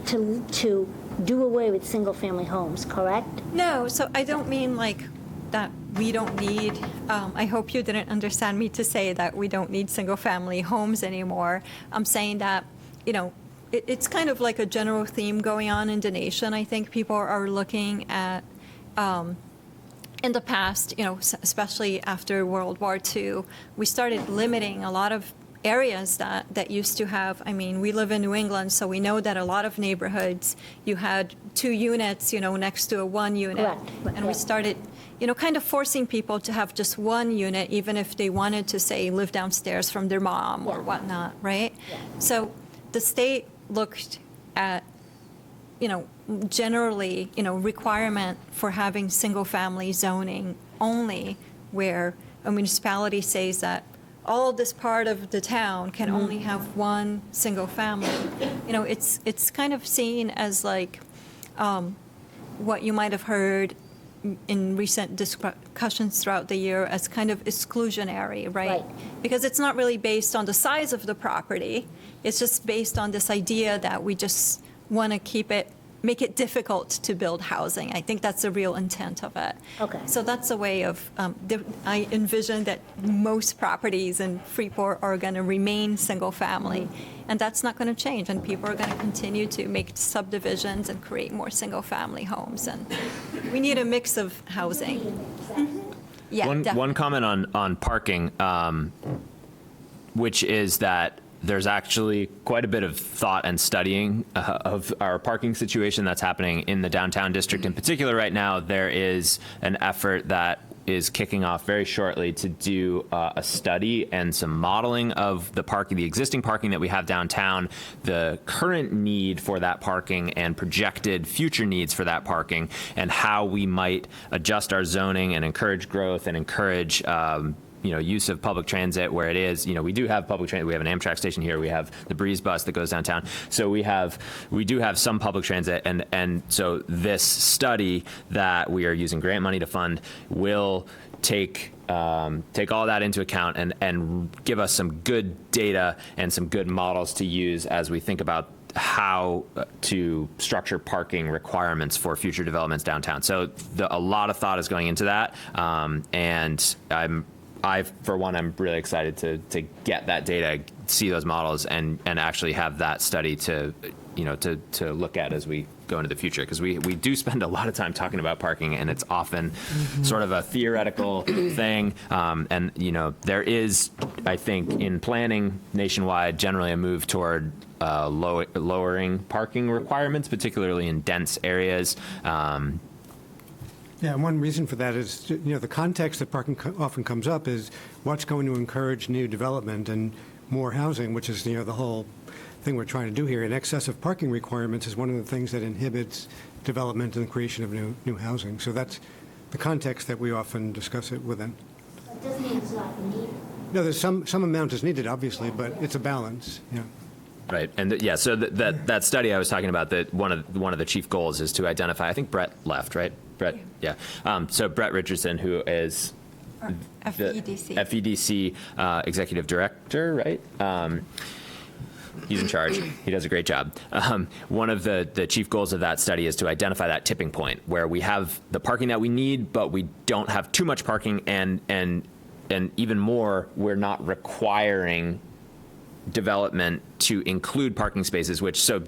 to do away with single family homes, correct? No, so I don't mean like that we don't need, I hope you didn't understand me to say that we don't need single-family homes anymore. I'm saying that, it's kind of like a general theme going on in the nation. I think people are looking at, in the past, especially after World War II, we started limiting a lot of areas that used to have, we live in New England, so we know that a lot of neighborhoods, you had 2 units, next to a 1 unit. Correct. And we started, kind of forcing people to have just 1 unit, even if they wanted to, say, live downstairs from their mom or whatnot, right? Yeah. So the state looked at, generally, requirement for having single-family zoning only where a municipality says that all this part of the town can only have 1 single family. It's kind of seen as like what you might have heard in recent discussions throughout the year as kind of exclusionary, right? Right. Because it's not really based on the size of the property. It's just based on this idea that we just want to keep it make it difficult to build housing. I think that's the real intent of it. Okay. So that's a way of, I envision that most properties in Freeport are going to remain single-family, and that's not going to change, and people are going to continue to make subdivisions and create more single-family homes, and we need a mix of housing. Yeah, definitely. One comment on parking, which is that there's actually quite a bit of thought and studying of our parking situation that's happening in the downtown district. In particular, right now, there is an effort that is kicking off very shortly to do a study and some modeling of the parking, the existing parking that we have downtown, the current need for that parking and projected future needs for that parking, and how we might adjust our zoning and encourage growth and encourage use of public transit where it is. We do have public transit. We have an Amtrak station here. We have the Breeze bus that goes downtown. So we do have some public transit, and so this study that we are using grant money to fund will take all that into account and give us some good data and some good models to use as we think about how to structure parking requirements for future developments downtown. So a lot of thought is going into that, and for one, I'm really excited to get that data, see those models, and actually have that study to look at as we go into the future. Because we do spend a lot of time talking about parking, and it's often sort of a theoretical thing. And there is, I think, in planning nationwide, generally a move toward lowering parking requirements, particularly in dense areas. Yeah, and one reason for that is, the context that parking often comes up is what's going to encourage new development and more housing, which is, the whole thing we're trying to do here. And excessive parking requirements is one of the things that inhibits development and the creation of new housing. So that's the context that we often discuss it within. It doesn't mean it's not needed. No, there's some amount is needed, obviously, but it's a balance, yeah. Right, and so that study I was talking about, that one of the chief goals is to identify. I think Brett left, right? Brett, yeah. So Brett Richardson, who is FEDC. FEDC executive director, right? He's in charge. He does a great job. One of the chief goals of that study is to identify that tipping point where we have the parking that we need, but we don't have too much parking, and even more, we're not requiring development to include parking spaces, which, so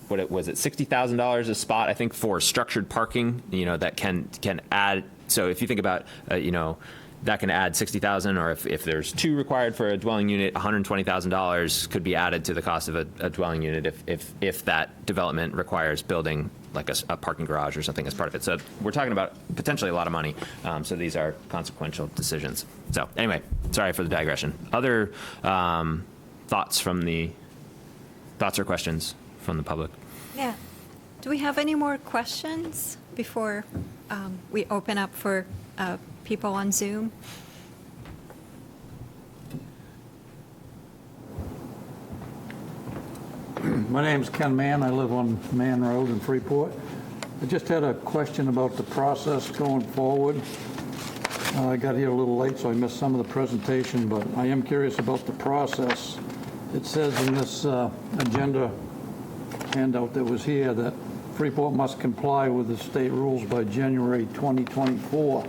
what was it, $60,000 a spot, I think, for structured parking, that can add. So if you think about, that can add 60,000, or if there's two required for a dwelling unit, $120,000 could be added to the cost of a dwelling unit if that development requires building like a parking garage or something as part of it. So we're talking about potentially a lot of money. So these are consequential decisions. So anyway, sorry for the digression. Other thoughts or questions from the public? Yeah. Do we have any more questions before we open up for people on Zoom? My name's Ken Mann. I live on Mann Road in Freeport. I just had a question about the process going forward. I got here a little late, so I missed some of the presentation, but I am curious about the process. It says in this agenda handout that was here that Freeport must comply with the state rules by January 2024.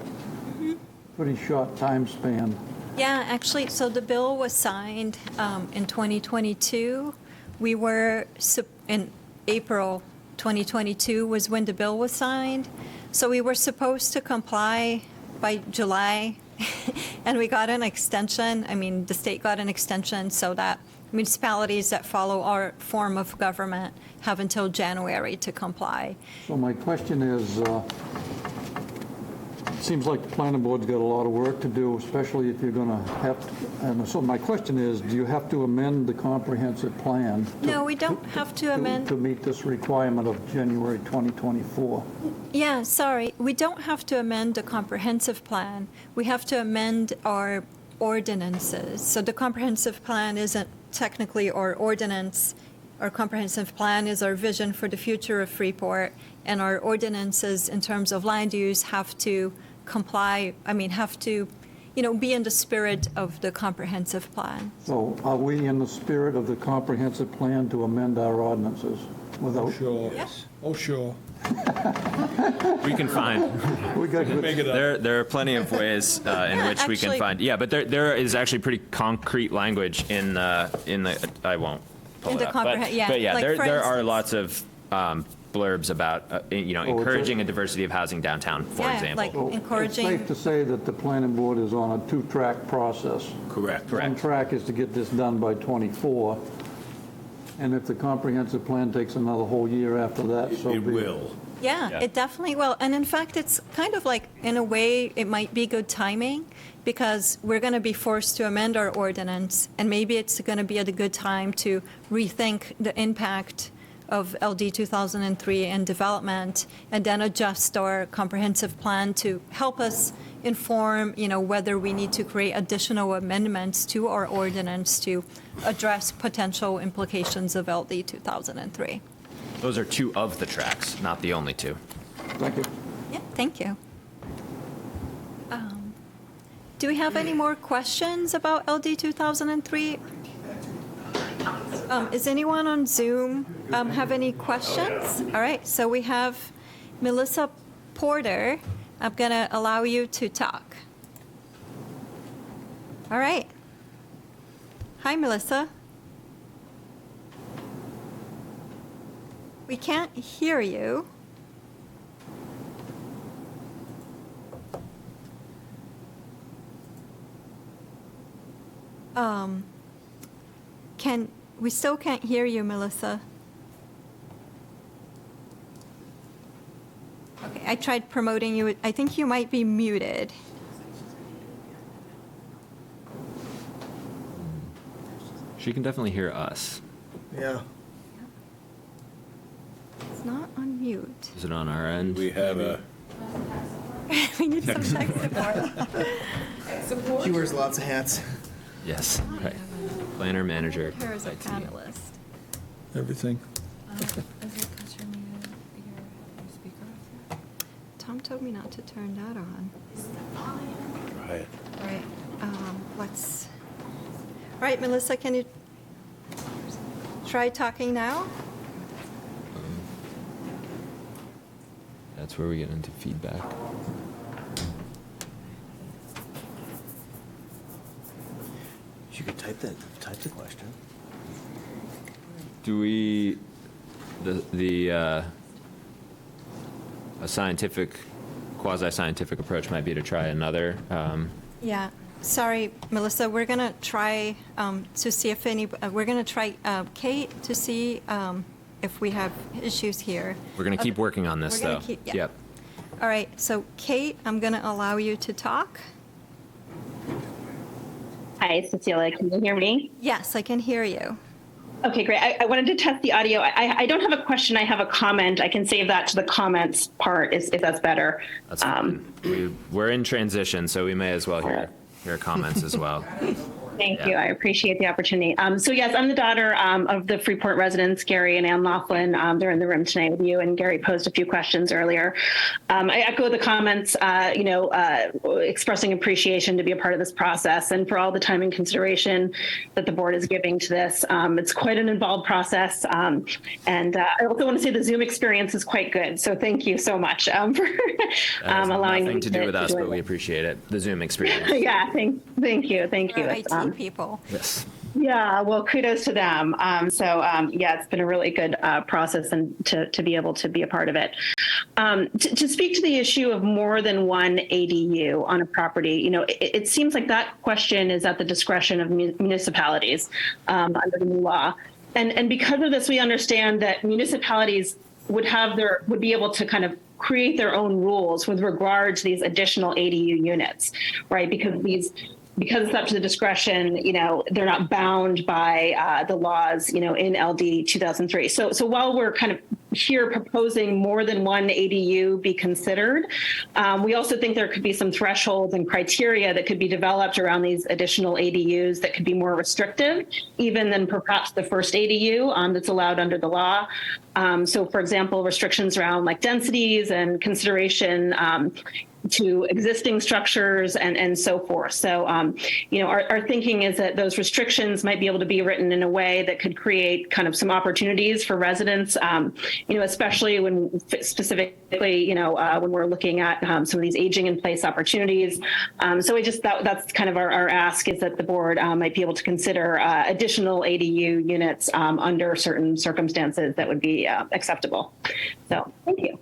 Pretty short time span. Yeah, actually, so the bill was signed in 2022. We were, in April 2022 was when the bill was signed. So we were supposed to comply by July, and we got an extension. I mean, the state got an extension so that municipalities that follow our form of government have until January to comply. So my question is, it seems like the planning board's got a lot of work to do, especially if you're going to have to, and so my question is, do you have to amend the comprehensive plan? No, we don't have to amend. To meet this requirement of January 2024? Yeah, sorry. We don't have to amend the comprehensive plan. We have to amend our ordinances. So the comprehensive plan isn't technically our ordinance. Our comprehensive plan is our vision for the future of Freeport, and our ordinances in terms of land use have to comply, have to, be in the spirit of the comprehensive plan. So are we in the spirit of the comprehensive plan to amend our ordinances? without? Sure. Oh, sure. We can find. We got good. Make it up. There are plenty of ways in which we can actually- find. Yeah, but there is actually pretty concrete language in the. I won't pull In it the up. comprehend- yeah, But yeah, like, for there are instance- lots of blurbs about encouraging a diversity of housing downtown, for Yeah, example. like So encouraging. It's safe to say that the planning board is on a two-track process. Correct. One track is to get this done by '24, and if the comprehensive plan takes another whole year after that, so be It will. Yeah, Yeah. it definitely will. And in fact, it's kind of like, in a way, it might be good timing because we're going to be forced to amend our ordinance, and maybe it's going to be at a good time to rethink the impact of LD 2003 and development, and then adjust our comprehensive plan to help us inform, whether we need to create additional amendments to our ordinance to address potential implications of LD 2003. Those are two of the tracks, not the only two. Thank you. Yeah, thank you. Do we have any more questions about LD 2003? Is anyone on Zoom have any questions? All right, so we have Melissa Porter. I'm going to allow you to talk. All right. Hi, Melissa. We can't hear you. We still can't hear you, Melissa. Okay, I tried promoting you. I think you might be muted. She can definitely hear us. Yeah. It's not on mute. Is it on our end? We have a. We need some tech support. She wears lots of hats. Yes. Right. Planner, manager. Her as a IT. panelist. Everything. Tom told me not to turn that on. Try it. All right, let's, all right, Melissa, can you try talking now? That's where we get into feedback. You could type the question. Do we, a scientific, quasi-scientific approach might be to try another. Yeah, sorry, Melissa, we're going to try to see if we're going to try Kate to see if we have issues here. We're going to keep working on this, We're though. gonna keep- yeah. Yep. All right, so Kate, I'm going to allow you to talk. Hi, Cecilia. Can you hear me? Yes, I can hear you. Okay, great. I wanted to test the audio. I don't have a question. I have a comment. I can save that to the comments part if that's better. That's fine. We're in transition, so we may as well hear comments as well. Thank you. I appreciate the opportunity. So yes, I'm the daughter of the Freeport residents, Gary and Ann Laughlin. They're in the room tonight with you, and Gary posed a few questions earlier. I echo the comments, expressing appreciation to be a part of this process and for all the time and consideration that the board is giving to this. It's quite an involved process. And I also want to say the Zoom experience is quite good. So thank you so much for allowing me nothing to do with us, join but we appreciate it. The Zoom experience. Yeah, thank you. We're It's, IT people. Yes. yeah, well, kudos to them. Yeah, it's been a really good process and to be able to be a part of it. To speak to the issue of more than one ADU on a property, it seems like that question is at the discretion of municipalities under the new law. And because of this, we understand that municipalities would be able to kind of create their own rules with regard to these additional ADU units, right? Because it's up to the discretion, they're not bound by the laws, in LD 2003. So while we're kind of here proposing more than one ADU be considered, we also think there could be some thresholds and criteria that could be developed around these additional ADUs that could be more restrictive, even than perhaps the first ADU that's allowed under the law. So for example, restrictions around like densities and consideration to existing structures and so forth. So, our thinking is that those restrictions might be able to be written in a way that could create kind of some opportunities for residents, especially when specifically, when we're looking at some of these aging in place opportunities. So that's kind of our ask, is that the board might be able to consider additional ADU units under certain circumstances that would be acceptable. So thank you.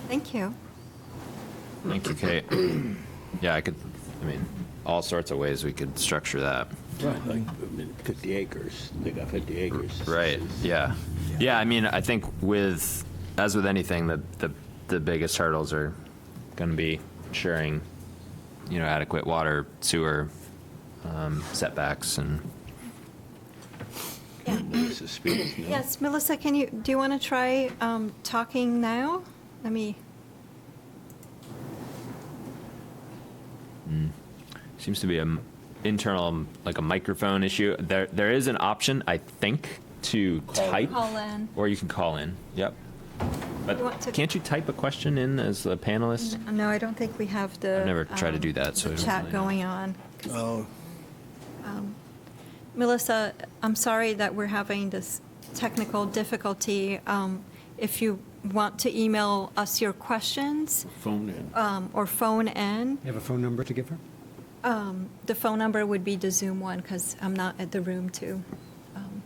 Thank you. Thank you, Kate. Yeah, all sorts of ways we could structure that. Right, like 50 acres. They got 50 acres. Right, yeah. Yeah, I think as with anything, the biggest hurdles are going to be ensuring, adequate water, sewer, setbacks, and Yes, Melissa, do you want to try talking now? Let me. Seems to be a internal, like a microphone issue. There is an option, I think, to type. Call in. Or you can call in. Yep. But can't you type a question in as a panelist? No, I don't think we have the. I've never tried to do that, so I the don't chat really know. going on. Oh. Melissa, I'm sorry that we're having this technical difficulty. If you want to email us your questions. Phone in. Or phone in. You have a phone number to give her? The phone number would be the Zoom one, because I'm not at the room to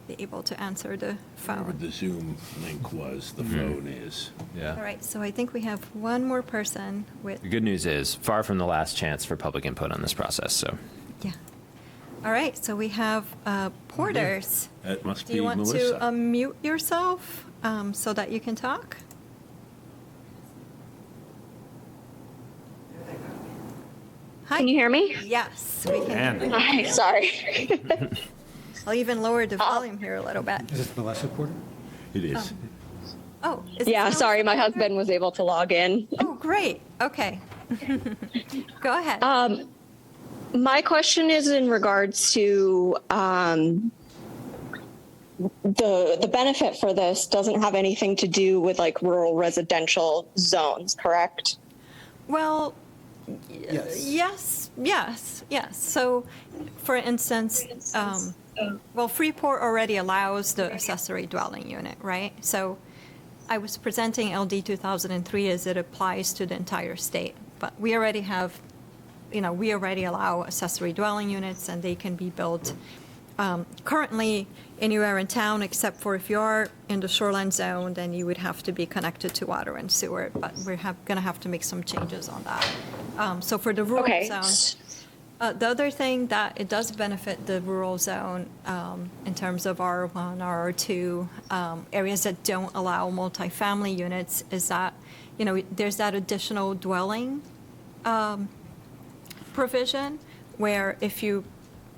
be able to answer the Whatever phone. the Zoom link was, the phone is. Yeah. All right, so I think we have one more person with, The good news is, far from the last chance for public input on this process, so. yeah. All right, so we have Porters. That must Do be you want Melissa. to unmute yourself so that you can talk? Hi. Can you hear me? Yes, we can. hear you. Hi, sorry. I'll even lower the volume here a little bit. Is this Melissa Porter? It is. Oh, is Yeah, this sorry, my Melissa? husband was able to log in. Oh, great. Okay. Go ahead. My question is in regards to the benefit for this doesn't have anything to do with like rural residential zones, correct? Well, Yes. yes. So, for instance, Freeport already allows the accessory dwelling unit, right? So, I was presenting LD 2003 as it applies to the entire state, but we already have, we already allow accessory dwelling units, and they can be built currently anywhere in town, except for if you're in the shoreline zone, then you would have to be connected to water and sewer, but we're going to have to make some changes on that. So for the rural zone, the other thing that it does benefit the rural zone in terms of R1, R2, areas that don't allow multifamily units is that, there's that additional dwelling provision where if you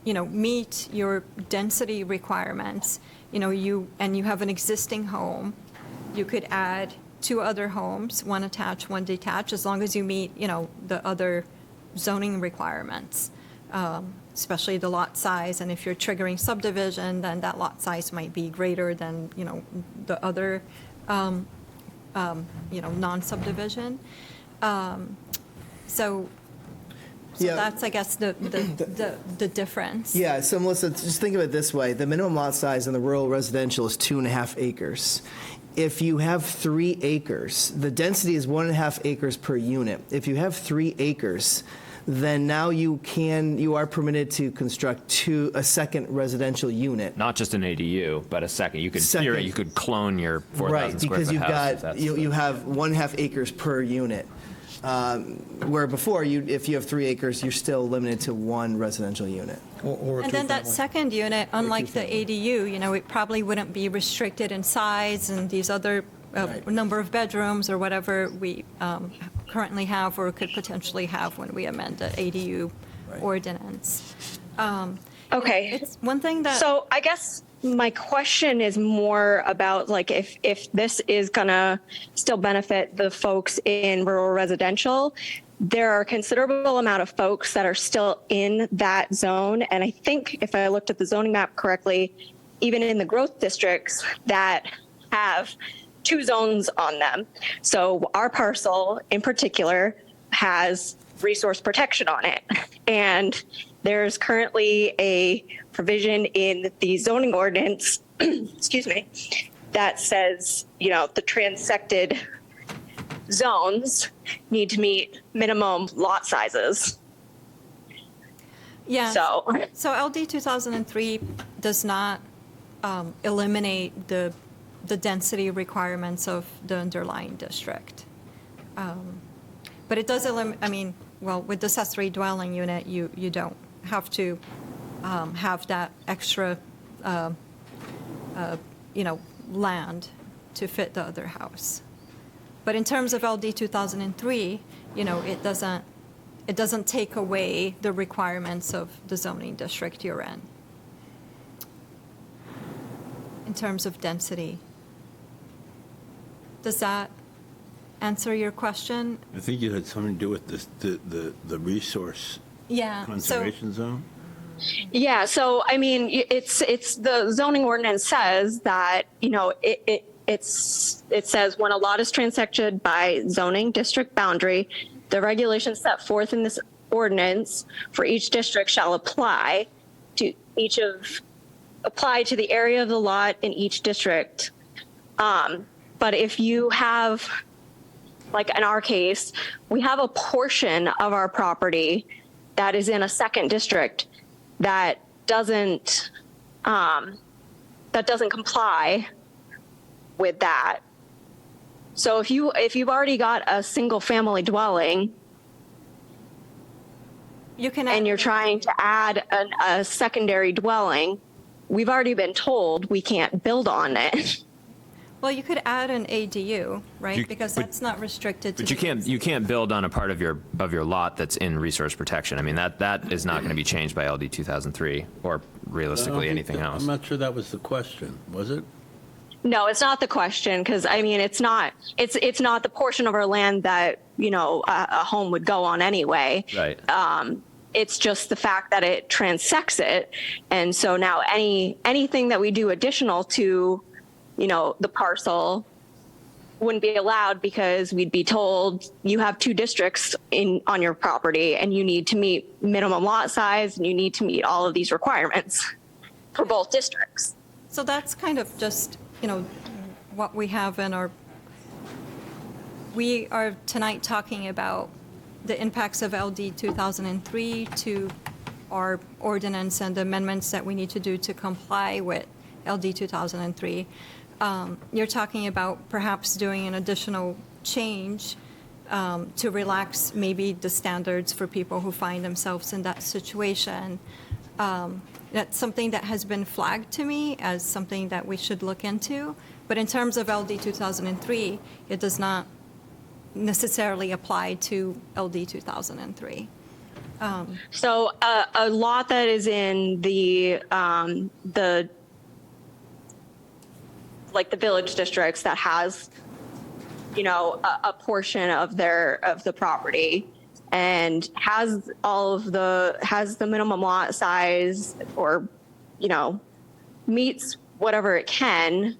meet your density requirements, you have an existing home, you could add 2 other homes, 1 attached, 1 detached, as long as you meet, the other zoning requirements, especially the lot size. And if you're triggering subdivision, then that lot size might be greater than, the other, non-subdivision. So Yeah. that's, I guess, the difference. Yeah, so Melissa, just think of it this way. The minimum lot size in the rural residential is 2.5 acres. If you have 3 acres, the density is 1.5 acres per unit. If you have 3 acres, then now you are permitted to construct a second residential unit. Not just an ADU, but a second. You could clone your 4,000 square Right, foot house. because you have 1.5 acres per unit. Where before, if you have 3 acres, you're still limited to 1 residential unit. And then that second unit, unlike the ADU, it probably wouldn't be restricted in size and these other number of bedrooms or whatever we currently have or could potentially have when we amend the ADU ordinance. Okay. It's one thing that. So I guess my question is more about like if this is gonna still benefit the folks in rural residential, there are a considerable amount of folks that are still in that zone. And I think if I looked at the zoning map correctly, even in the growth districts that have 2 zones on them. So our parcel in particular has resource protection on it. And there's currently a provision in the zoning ordinance, excuse me, that says, the transected zones need to meet minimum lot sizes. Yeah. So LD 2003 does not eliminate the density requirements of the underlying district. But it does eliminate, with the accessory dwelling unit, you don't have to have that extra, land to fit the other house. But in terms of LD 2003, it doesn't take away the requirements of the zoning district you're in terms of density. Does that answer your question? I think it had something to do with the resource conservation zone. Yeah, so it's the zoning ordinance says that it says when a lot is transected by zoning district boundary, the regulations set forth in this ordinance for each district shall apply to the area of the lot in each district. But if you have, like in our case, we have a portion of our property that is in a second district that doesn't comply with that. So if you've already got a single family dwelling, and you're trying to add a secondary dwelling, we've already been told we can't build on it. Well, you could add an ADU, right? Because that's not restricted to. But you can't build on a part of your lot that's in resource protection. That is not going to be changed by LD 2003 or realistically anything else. I'm not sure that was the question, was it? No, it's not the question, because it's not the portion of our land that a home would go on anyway. Right. It's just the fact that it transects it, and so now anything that we do additional to the parcel wouldn't be allowed, because we'd be told you have two districts on your property and you need to meet minimum lot size and you need to meet all of these requirements for both districts. So that's kind of just, what we have we are tonight talking about the impacts of LD 2003 to our ordinance and the amendments that we need to do to comply with LD 2003. You're talking about perhaps doing an additional change to relax maybe the standards for people who find themselves in that situation. That's something that has been flagged to me as something that we should look into. But in terms of LD 2003, it does not necessarily apply to LD 2003. So a lot that is in the village districts that has, a portion of the property and has the minimum lot size or, meets whatever it can't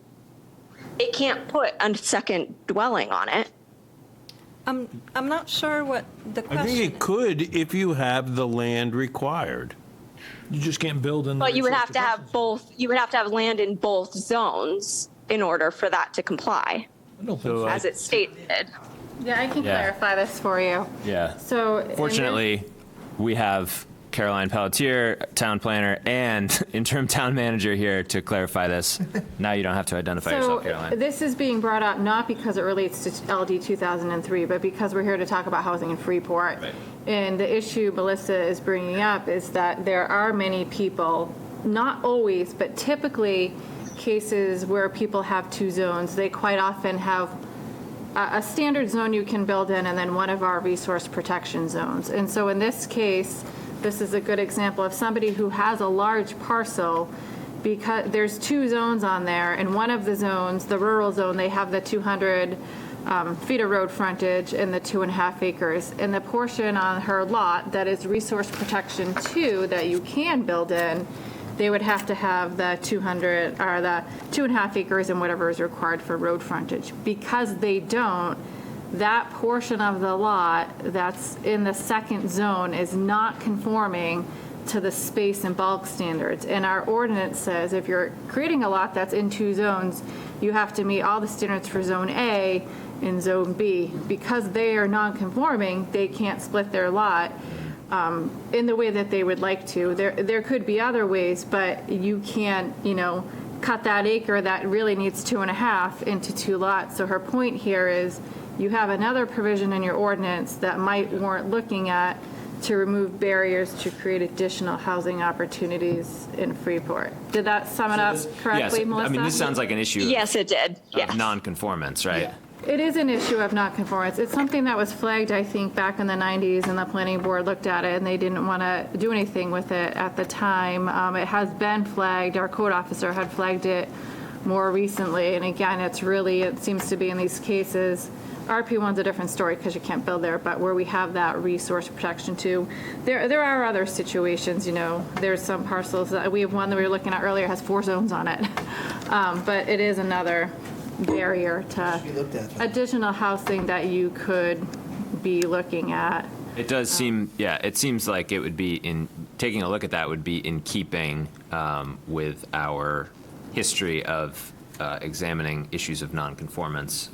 put a second dwelling on it. I'm not sure what the question I think it could if you have the land required. You just can't build in. But you would have to have both. You would have to have land in both zones in order for that to comply, as it's stated. Yeah, I can clarify this for you. Yeah. So fortunately, we have Caroline Pelletier, town planner, and interim town manager here to clarify this. Now you don't have to identify yourself, Caroline. This is being brought up not because it relates to LD 2003, but because we're here to talk about housing in Freeport. Right. And the issue Melissa is bringing up is that there are many people, not always, but typically cases where people have two zones. They quite often have a standard zone you can build in and then one of our resource protection zones. And so in this case, this is a good example of somebody who has a large parcel, because there's two zones on there, and one of the zones, the rural zone, they have the 200 feet of road frontage and the 2.5 acres. And the portion on her lot that is resource protection 2 that you can build in, they would have to have the 200 or the 2.5 acres and whatever is required for road frontage. Because they don't, that portion of the lot that's in the second zone is not conforming to the space and bulk standards. And our ordinance says if you're creating a lot that's in 2 zones, you have to meet all the standards for Zone A and Zone B. Because they are non-conforming, they can't split their lot in the way that they would like to. There could be other ways, but you can't, cut that acre that really needs 2.5 into 2 lots. So her point here is you have another provision in your ordinance that might warrant looking at to remove barriers to create additional housing opportunities in Freeport. Did that sum it up correctly, Yes, Melissa? I mean, this sounds like an issue Yes, it did. of non-conformance, right? It is an issue of non-conformance. It's something that was flagged, I think, back in the 90s, and the planning board looked at it, and they didn't want to do anything with it at the time. It has been flagged. Our code officer had flagged it more recently, and again, it seems to be in these cases, RP1's a different story because you can't build there, but where we have that resource protection too. There are other situations, there's some parcels, we have one that we were looking at earlier, has 4 zones on it. But it is another barrier to additional housing that you could be looking at. It does seem, it seems like it would be taking a look at that would be in keeping with our history of examining issues of nonconformance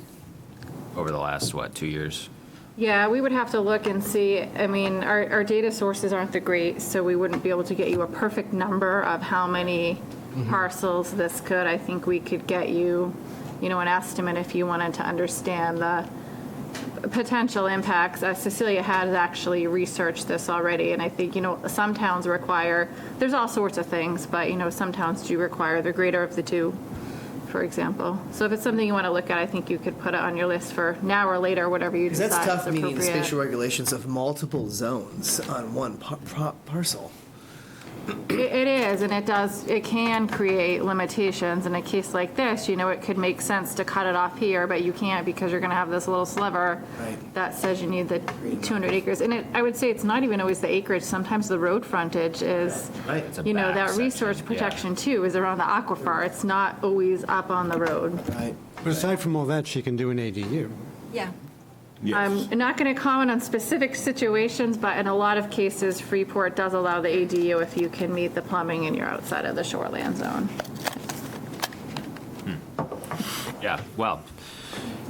over the last, 2 years? Yeah, we would have to look and see. I mean, our data sources aren't the great, so we wouldn't be able to get you a perfect number of how many parcels this could. I think we could get you, an estimate if you wanted to understand the potential impacts. Cecilia has actually researched this already, and I think, some towns require, there's all sorts of things, but, some towns do require the greater of the 2, for example. So if it's something you want to look at, I think you could put it on your list for now or later, whatever you decide is That's appropriate. tough meeting the spatial regulations of multiple zones on one parcel. It is, and it can create limitations. In a case like this, it could make sense to cut it off here, but you can't because you're going to have this little sliver that says you need the 200 acres. And I would say it's not even always the acreage. Sometimes the road frontage is, that resource protection too is around the aquifer. It's not always up on the road. Right. But aside from all that, she can do an ADU. Yeah. I'm not going to comment on specific situations, but in a lot of cases, Freeport does allow the ADU if you can meet the plumbing and you're outside of the shoreland zone. Yeah, well,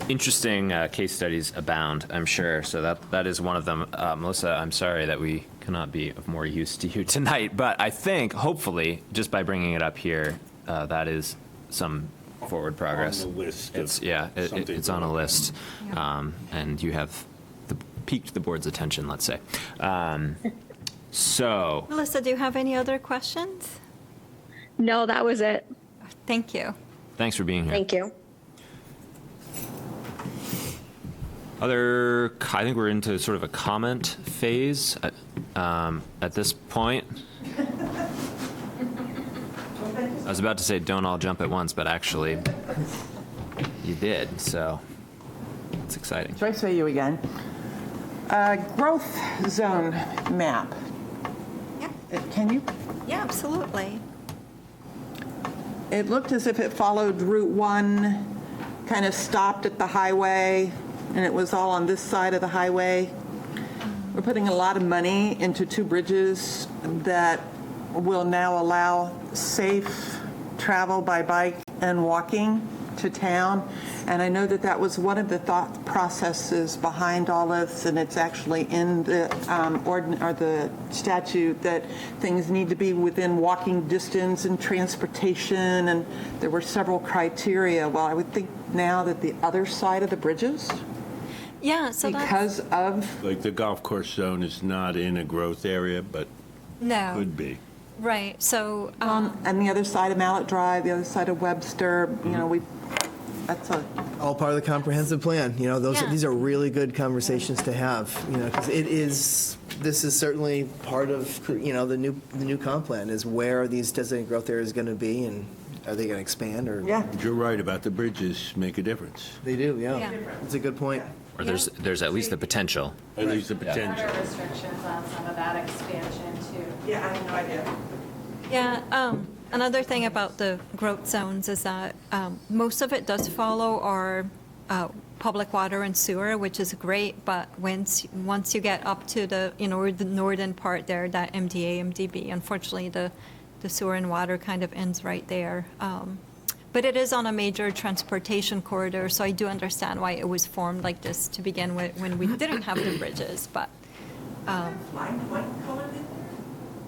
interesting case studies abound, I'm sure. So that is one of them. Melissa, I'm sorry that we cannot be of more use to you tonight, but I think, hopefully, just by bringing it up here, that is some forward progress. On the list. It's on a list, and you have piqued the board's attention, let's say. So, Melissa, do you have any other questions? No, that was it. Thank you. thanks for being here. Thank you. I think we're into sort of a comment phase at this point. I was about to say don't all jump at once, but actually you did, so it's exciting. Should I say you again? Growth zone map. Yeah. Can you? Yeah, absolutely. It looked as if it followed Route 1, kind of stopped at the highway, and it was all on this side of the highway. We're putting a lot of money into 2 bridges that will now allow safe travel by bike and walking to town. And I know that that was one of the thought processes behind all this, and it's actually in the the statute that things need to be within walking distance and transportation, and there were several criteria. Well, I would think now that the other side of the bridges, so because of Like the golf course zone is not in a growth area, but No. could be. Right. So and the other side of Mallet Drive, the other side of Webster, that's all part of the comprehensive plan. These are really good conversations to have. Because this is certainly part of the new comp plan is where are these designated growth areas going to be, and are they going to expand or? Yeah, you're right about the bridges make a difference. They do. Yeah, it's a good point. Or there's at least the potential. At least the potential. What are restrictions on some of that expansion too? Yeah, I have no idea. Yeah, another thing about the growth zones is that most of it does follow our public water and sewer, which is great, but once you get up to the, the northern part there, that MDA, MDB, unfortunately, the sewer and water kind of ends right there. But it is on a major transportation corridor, so I do understand why it was formed like this to begin with when we didn't have the bridges, but. Line white colored in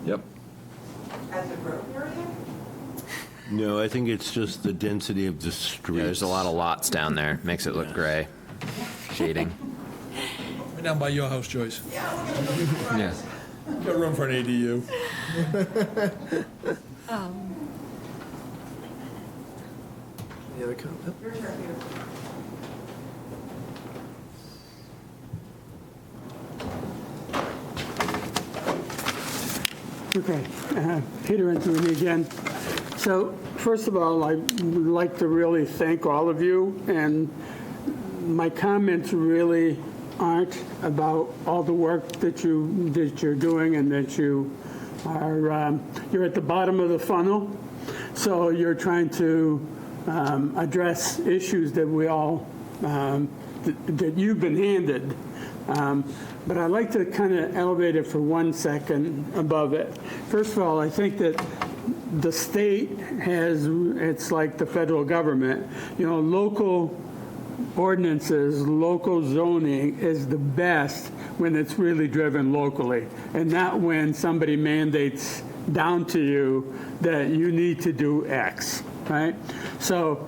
there Yep. as a growth area? No, I think it's just the density of the streets. Yeah, there's a lot of lots down there. Makes it look gray. Shading. Right down by your house, Joyce. Yeah. Got room for an ADU. Any other comment? Your turn, Peter. Okay, Peter Anthony again. So first of all, I would like to really thank all of you, and my comments really aren't about all the work that you're doing and that you are, you're at the bottom of the funnel, so you're trying to address issues that we all, that you've been handed. But I'd like to kind of elevate it for 1 second above it. First of all, I think that the state has, it's like the federal government, local ordinances, local zoning is the best when it's really driven locally, and not when somebody mandates down to you that you need to do X, right? So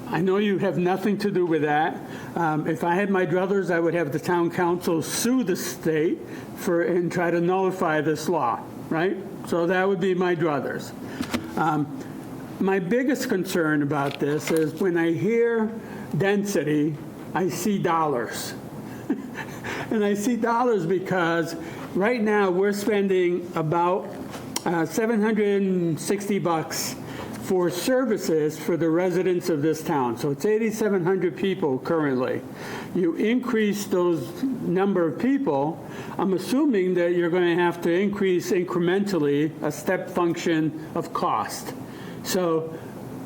I know you have nothing to do with that. If I had my druthers, I would have the town council sue the state and try to nullify this law, right? So that would be my druthers. My biggest concern about this is when I hear density, I see dollars. And I see dollars because right now we're spending about $760 for services for the residents of this town. So it's 8,700 people currently. You increase those number of people, I'm assuming that you're going to have to increase incrementally a step function of cost. So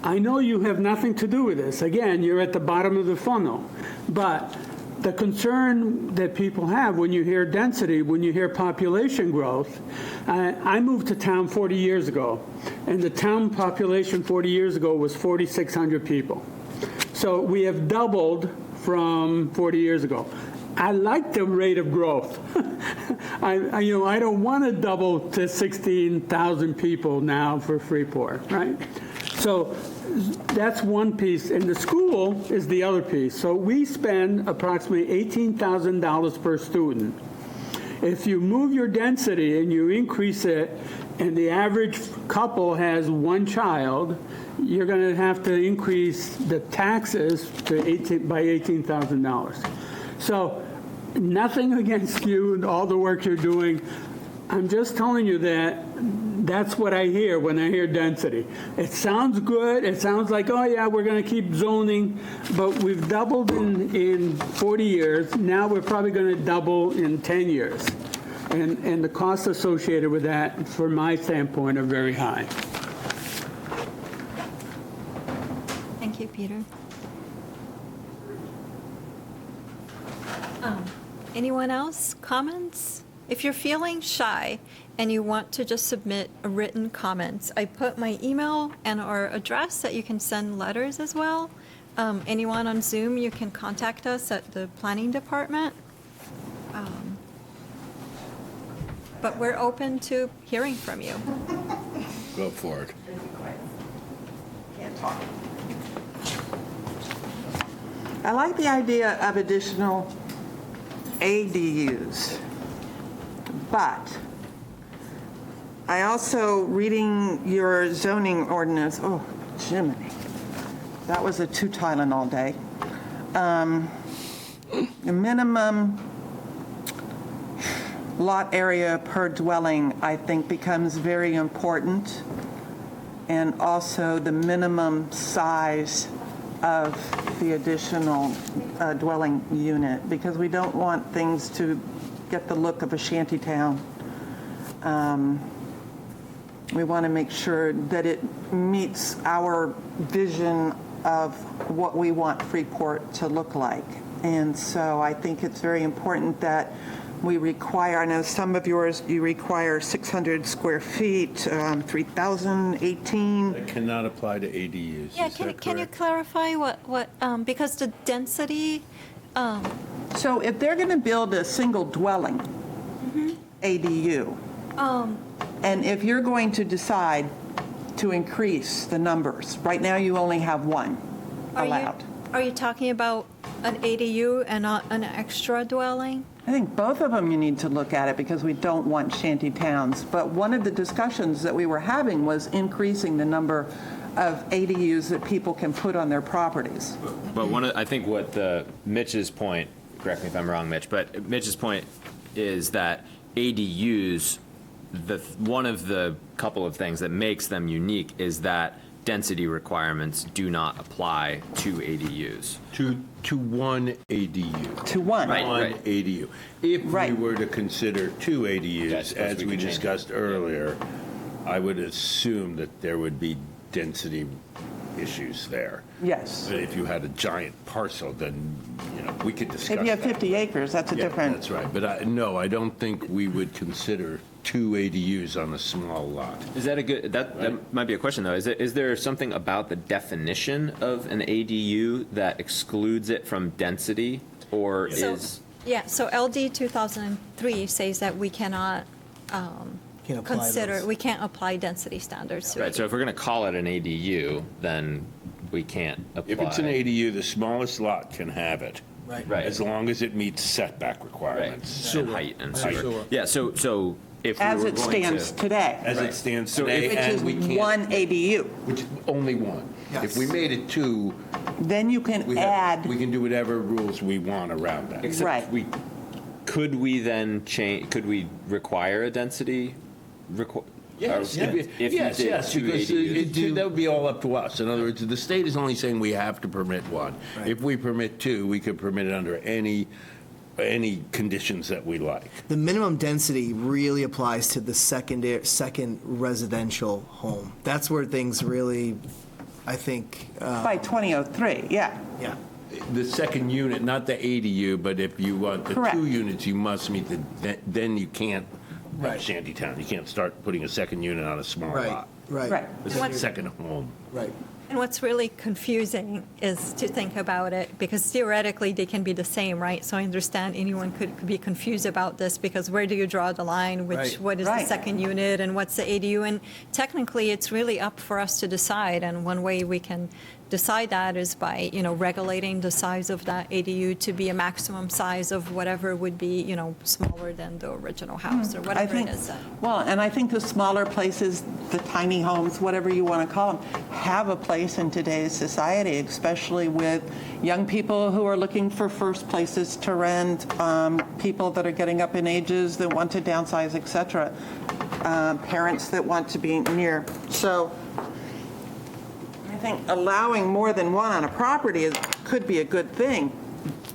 I know you have nothing to do with this. Again, you're at the bottom of the funnel. But the concern that people have when you hear density, when you hear population growth, I moved to town 40 years ago, and the town population 40 years ago was 4,600 people. So we have doubled from 40 years ago. I like the rate of growth. I don't want to double to 16,000 people now for Freeport, right? So that's one piece, and the school is the other piece. So we spend approximately $18,000 per student. If you move your density and you increase it, and the average couple has one child, you're going to have to increase the taxes by $18,000. So nothing against you and all the work you're doing. I'm just telling you that that's what I hear when I hear density. It sounds good. It sounds like, oh, yeah, we're going to keep zoning. But we've doubled in 40 years. Now we're probably going to double in 10 years. And the costs associated with that, from my standpoint, are very high. Thank you, Peter. Anyone else? Comments? If you're feeling shy and you want to just submit a written comments, I put my email and our address that you can send letters as well. Anyone on Zoom, you can contact us at the planning department. But we're open to hearing from you. Go for it. Can't talk. I like the idea of additional ADUs, but I also, reading your zoning ordinance, oh, Jiminy, that was a 2 Tylenol day. The minimum lot area per dwelling, I think, becomes very important, and also the minimum size of the additional dwelling unit, because we don't want things to get the look of a shanty town. We want to make sure that it meets our vision of what we want Freeport to look like. And so I think it's very important that we require, I know some of yours, you require 600 square feet, 3,000, 18. That cannot apply to ADUs. Yeah, Is that can you correct? clarify what, because the density, So if they're going to build a single dwelling, ADU, and if you're going to decide to increase the numbers, right now you only have one allowed. Are you talking about an ADU and not an extra dwelling? I think both of them you need to look at it because we don't want shanty towns. But one of the discussions that we were having was increasing the number of ADUs that people can put on their properties. But I think what Mitch's point, correct me if I'm wrong, Mitch, but Mitch's point is that ADUs, one of the couple of things that makes them unique is that density requirements do not apply to ADUs. To one ADU. To one. One ADU. If we were to consider two ADUs, as we discussed earlier, I would assume that there would be density issues there. Yes. But if you had a giant parcel, then, we could discuss If you have that. 50 acres, that's a different. That's right. But I don't think we would consider two ADUs on a small lot. Is that a good, that might be a question though, is there something about the definition of an ADU that excludes it from density, or is? Yeah, so LD 2003 says that we cannot Can't apply consider, those. we can't apply density standards to it. Right, so if we're going to call it an ADU, then we can't apply. If it's an ADU, the smallest lot can have it. Right. Right. As long as it meets setback requirements. And height and sewer. Sewer. Yeah, so if we As were it going stands to. today. As it stands So today, Which and is we can't. one ADU. Which, only one. If we made it two, Then you we can add, we can do whatever rules we want around that. Except Right. could we then change, could we require a density? Yes, If you yes, did yes, two because ADUs. that would be all up to us. In other words, the state is only saying we have to permit one. If we permit two, we could permit it under any conditions that we like. The minimum density really applies to the second residential home. That's where things really, I think. by 2003, yeah. Yeah. The second unit, not the ADU, but if you want the Correct. two units, you must meet then you can't have Right. shantytown. You can't start putting a second unit on a small Right. lot. Right. Right. This is a second home. Right. And what's really confusing is to think about it, because theoretically they can be the same, right? So I understand anyone could be confused about this, because where do you draw the line? Right. What is the Right. second unit and what's the ADU? And technically, it's really up for us to decide. And one way we can decide that is by, regulating the size of that ADU to be a maximum size of whatever would be, smaller than the original house or I whatever think, it is. well, and I think the smaller places, the tiny homes, whatever you want to call them, have a place in today's society, especially with young people who are looking for first places to rent, people that are getting up in ages that want to downsize, et cetera, parents that want to be near. So I think allowing more than one on a property could be a good thing,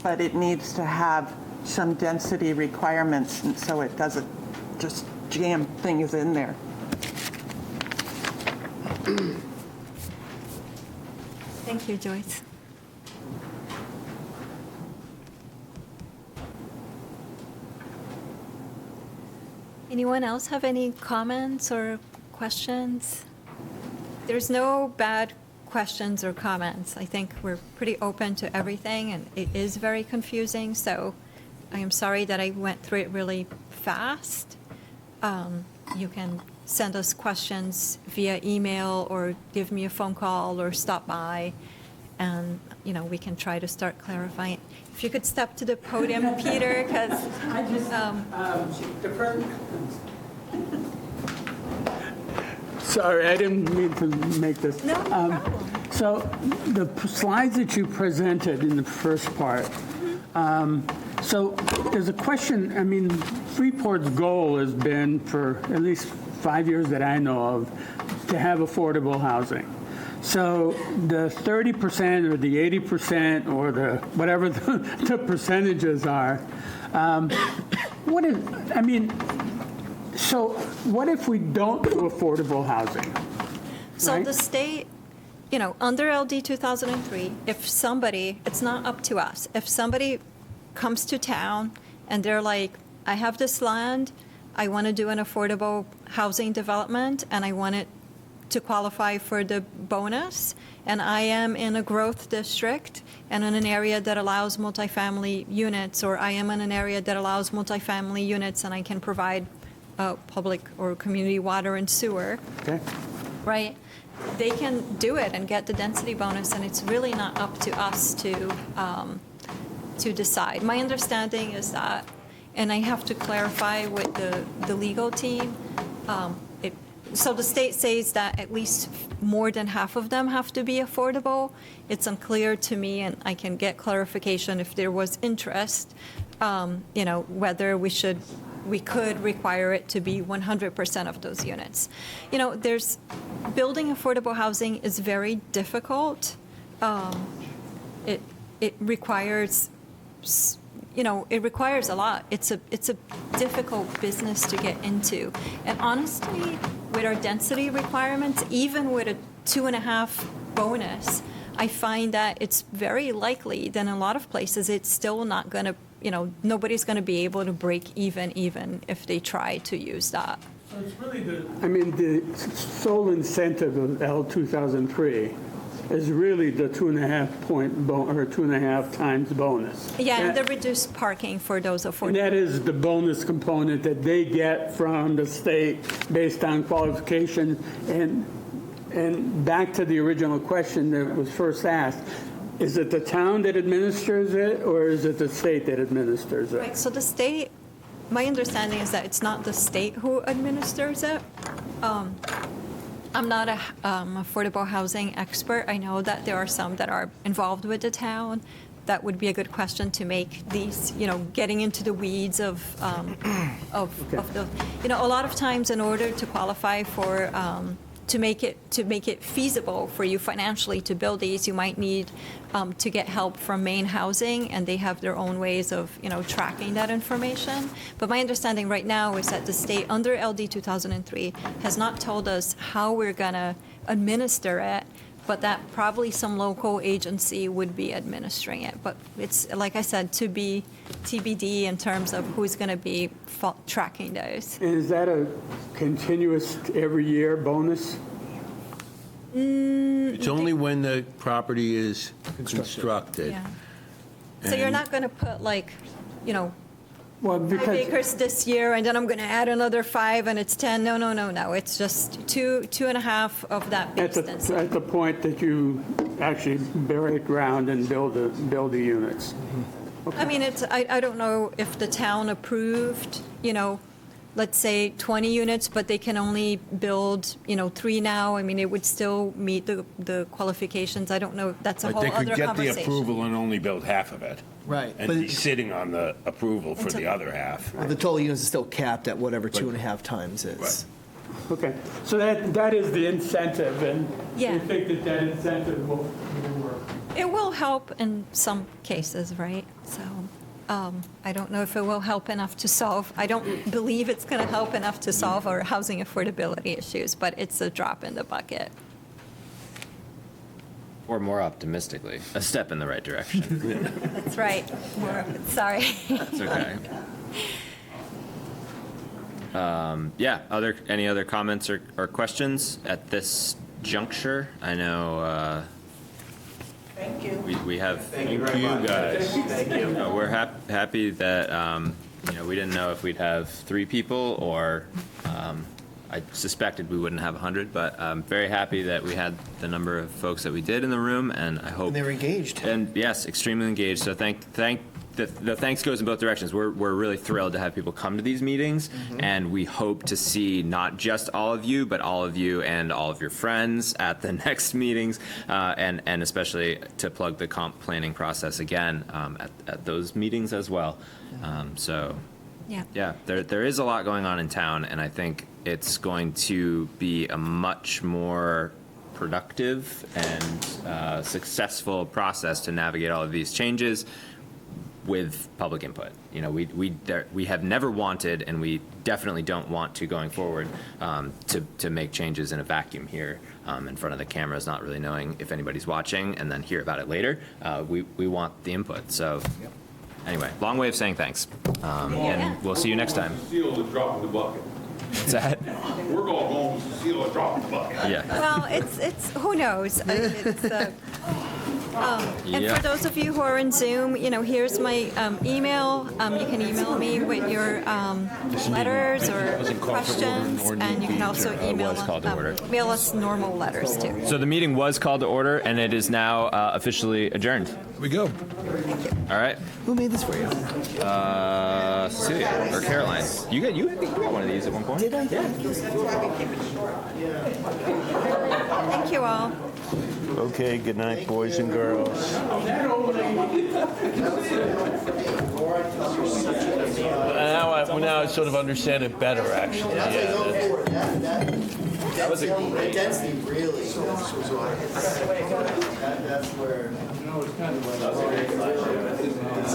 but it needs to have some density requirements, and so it doesn't just jam things in there. Thank you, Joyce. Anyone else have any comments or questions? There's no bad questions or comments. I think we're pretty open to everything, and it is very confusing, so I am sorry that I went through it really fast. You can send us questions via email or give me a phone call or stop by, and, we can try to start clarifying. If you could step to the podium, Peter, because... Sorry, I didn't mean to make this. No problem. So the slides that you presented in the first part, so there's a question, Freeport's goal has been for at least 5 years that I know of to have affordable housing. So the 30% or the 80% or the whatever the percentages are, so what if we don't do affordable housing? So Right. the state under LD 2003, if somebody, it's not up to us, if somebody comes to town and they're like, I have this land, I want to do an affordable housing development, and I want it to qualify for the bonus, and I am in a growth district and in an area that allows multifamily units, or I am in an area that allows multifamily units and I can provide public or community water and sewer, Okay. right? They can do it and get the density bonus, and it's really not up to us to decide. My understanding is that, and I have to clarify with the legal team, so the state says that at least more than half of them have to be affordable. It's unclear to me, and I can get clarification if there was interest, whether we could require it to be 100% of those units. Building affordable housing is very difficult. It requires a lot. It's a difficult business to get into. And honestly, with our density requirements, even with a 2.5 bonus, I find that it's very likely that in a lot of places, it's still not going to, nobody's going to be able to break even if they try to use that. So it's really the sole incentive of L 2003 is really the 2.5 times bonus. Yeah, and the reduced parking for those affordable. And that is the bonus component that they get from the state based on qualification. And back to the original question that was first asked, is it the town that administers it, or is it the state that administers it? Right, so the state, my understanding is that it's not the state who administers it. I'm not a affordable housing expert. I know that there are some that are involved with the town. That would be a good question to make these, getting into the weeds of the, a lot of times in order to qualify for, to make it feasible for you financially to build these, you might need to get help from Maine Housing, and they have their own ways of, tracking that information. But my understanding right now is that the state, under LD 2003, has not told us how we're going to administer it, but that probably some local agency would be administering it. But it's, like I said, to be TBD in terms of who's going to be tracking those. And is that a continuous every year bonus? It's only when the property is constructed. Yeah. So you're not going to put Well, 5 acres this year, and then I'm going to add another 5, and it's 10. No. It's just 2.5 of that base density. At the point that you actually bury ground and build the units. I mean, I don't know if the town approved, let's say 20 units, but they can only build, 3 now. I mean, it would still meet the qualifications. I don't know. That's a whole other conversation. They could get the approval and only build half of it. Right. And be sitting on the approval for the other half. The total units is still capped at whatever 2.5 times is. Right. Okay, so that is the incentive, and Yeah. you think that incentive will work? It will help in some cases, right? So I don't know if it will help enough to solve, I don't believe it's going to help enough to solve our housing affordability issues, but it's a drop in the bucket. Or more optimistically, a step in the right direction. That's right. Sorry. That's okay. Any other comments or questions at this juncture? I know Thank you. we have. Thank you guys. Thank you. We're happy that we didn't know if we'd have 3 people, or I suspected we wouldn't have 100, but I'm very happy that we had the number of folks that we did in the room, and I hope. And they were engaged. And yes, extremely engaged. So the thanks goes in both directions. We're really thrilled to have people come to these meetings, and we hope to see not just all of you, but all of you and all of your friends at the next meetings, and especially to plug the comp planning process again at those meetings as well. Yeah, there is a lot going on in town, and I think it's going to be a much more productive and successful process to navigate all of these changes with public input. You know, we have never wanted, and we definitely don't want to going forward, to make changes in a vacuum here in front of the cameras, not really knowing if anybody's watching, and then hear about it later. We want the input. So anyway, long way of saying thanks. And we'll see you next time. Seal the drop in the bucket. What's that? We're going to seal a drop in the bucket. Yeah. Well, it's who knows? And Yeah. for those of you who are in Zoom, you know, here's my email. You can email me with your letters or questions, and you can also email mail us normal letters too. So the meeting was called to order, and it is now officially adjourned. Here we go. All right. Who made this for you? Cecilia or Caroline. You got one of these at one point. Did I? Yeah. Thank you all. Okay, good night, boys and girls. Now I sort of understand it better, actually. That was a great density, really. That's where.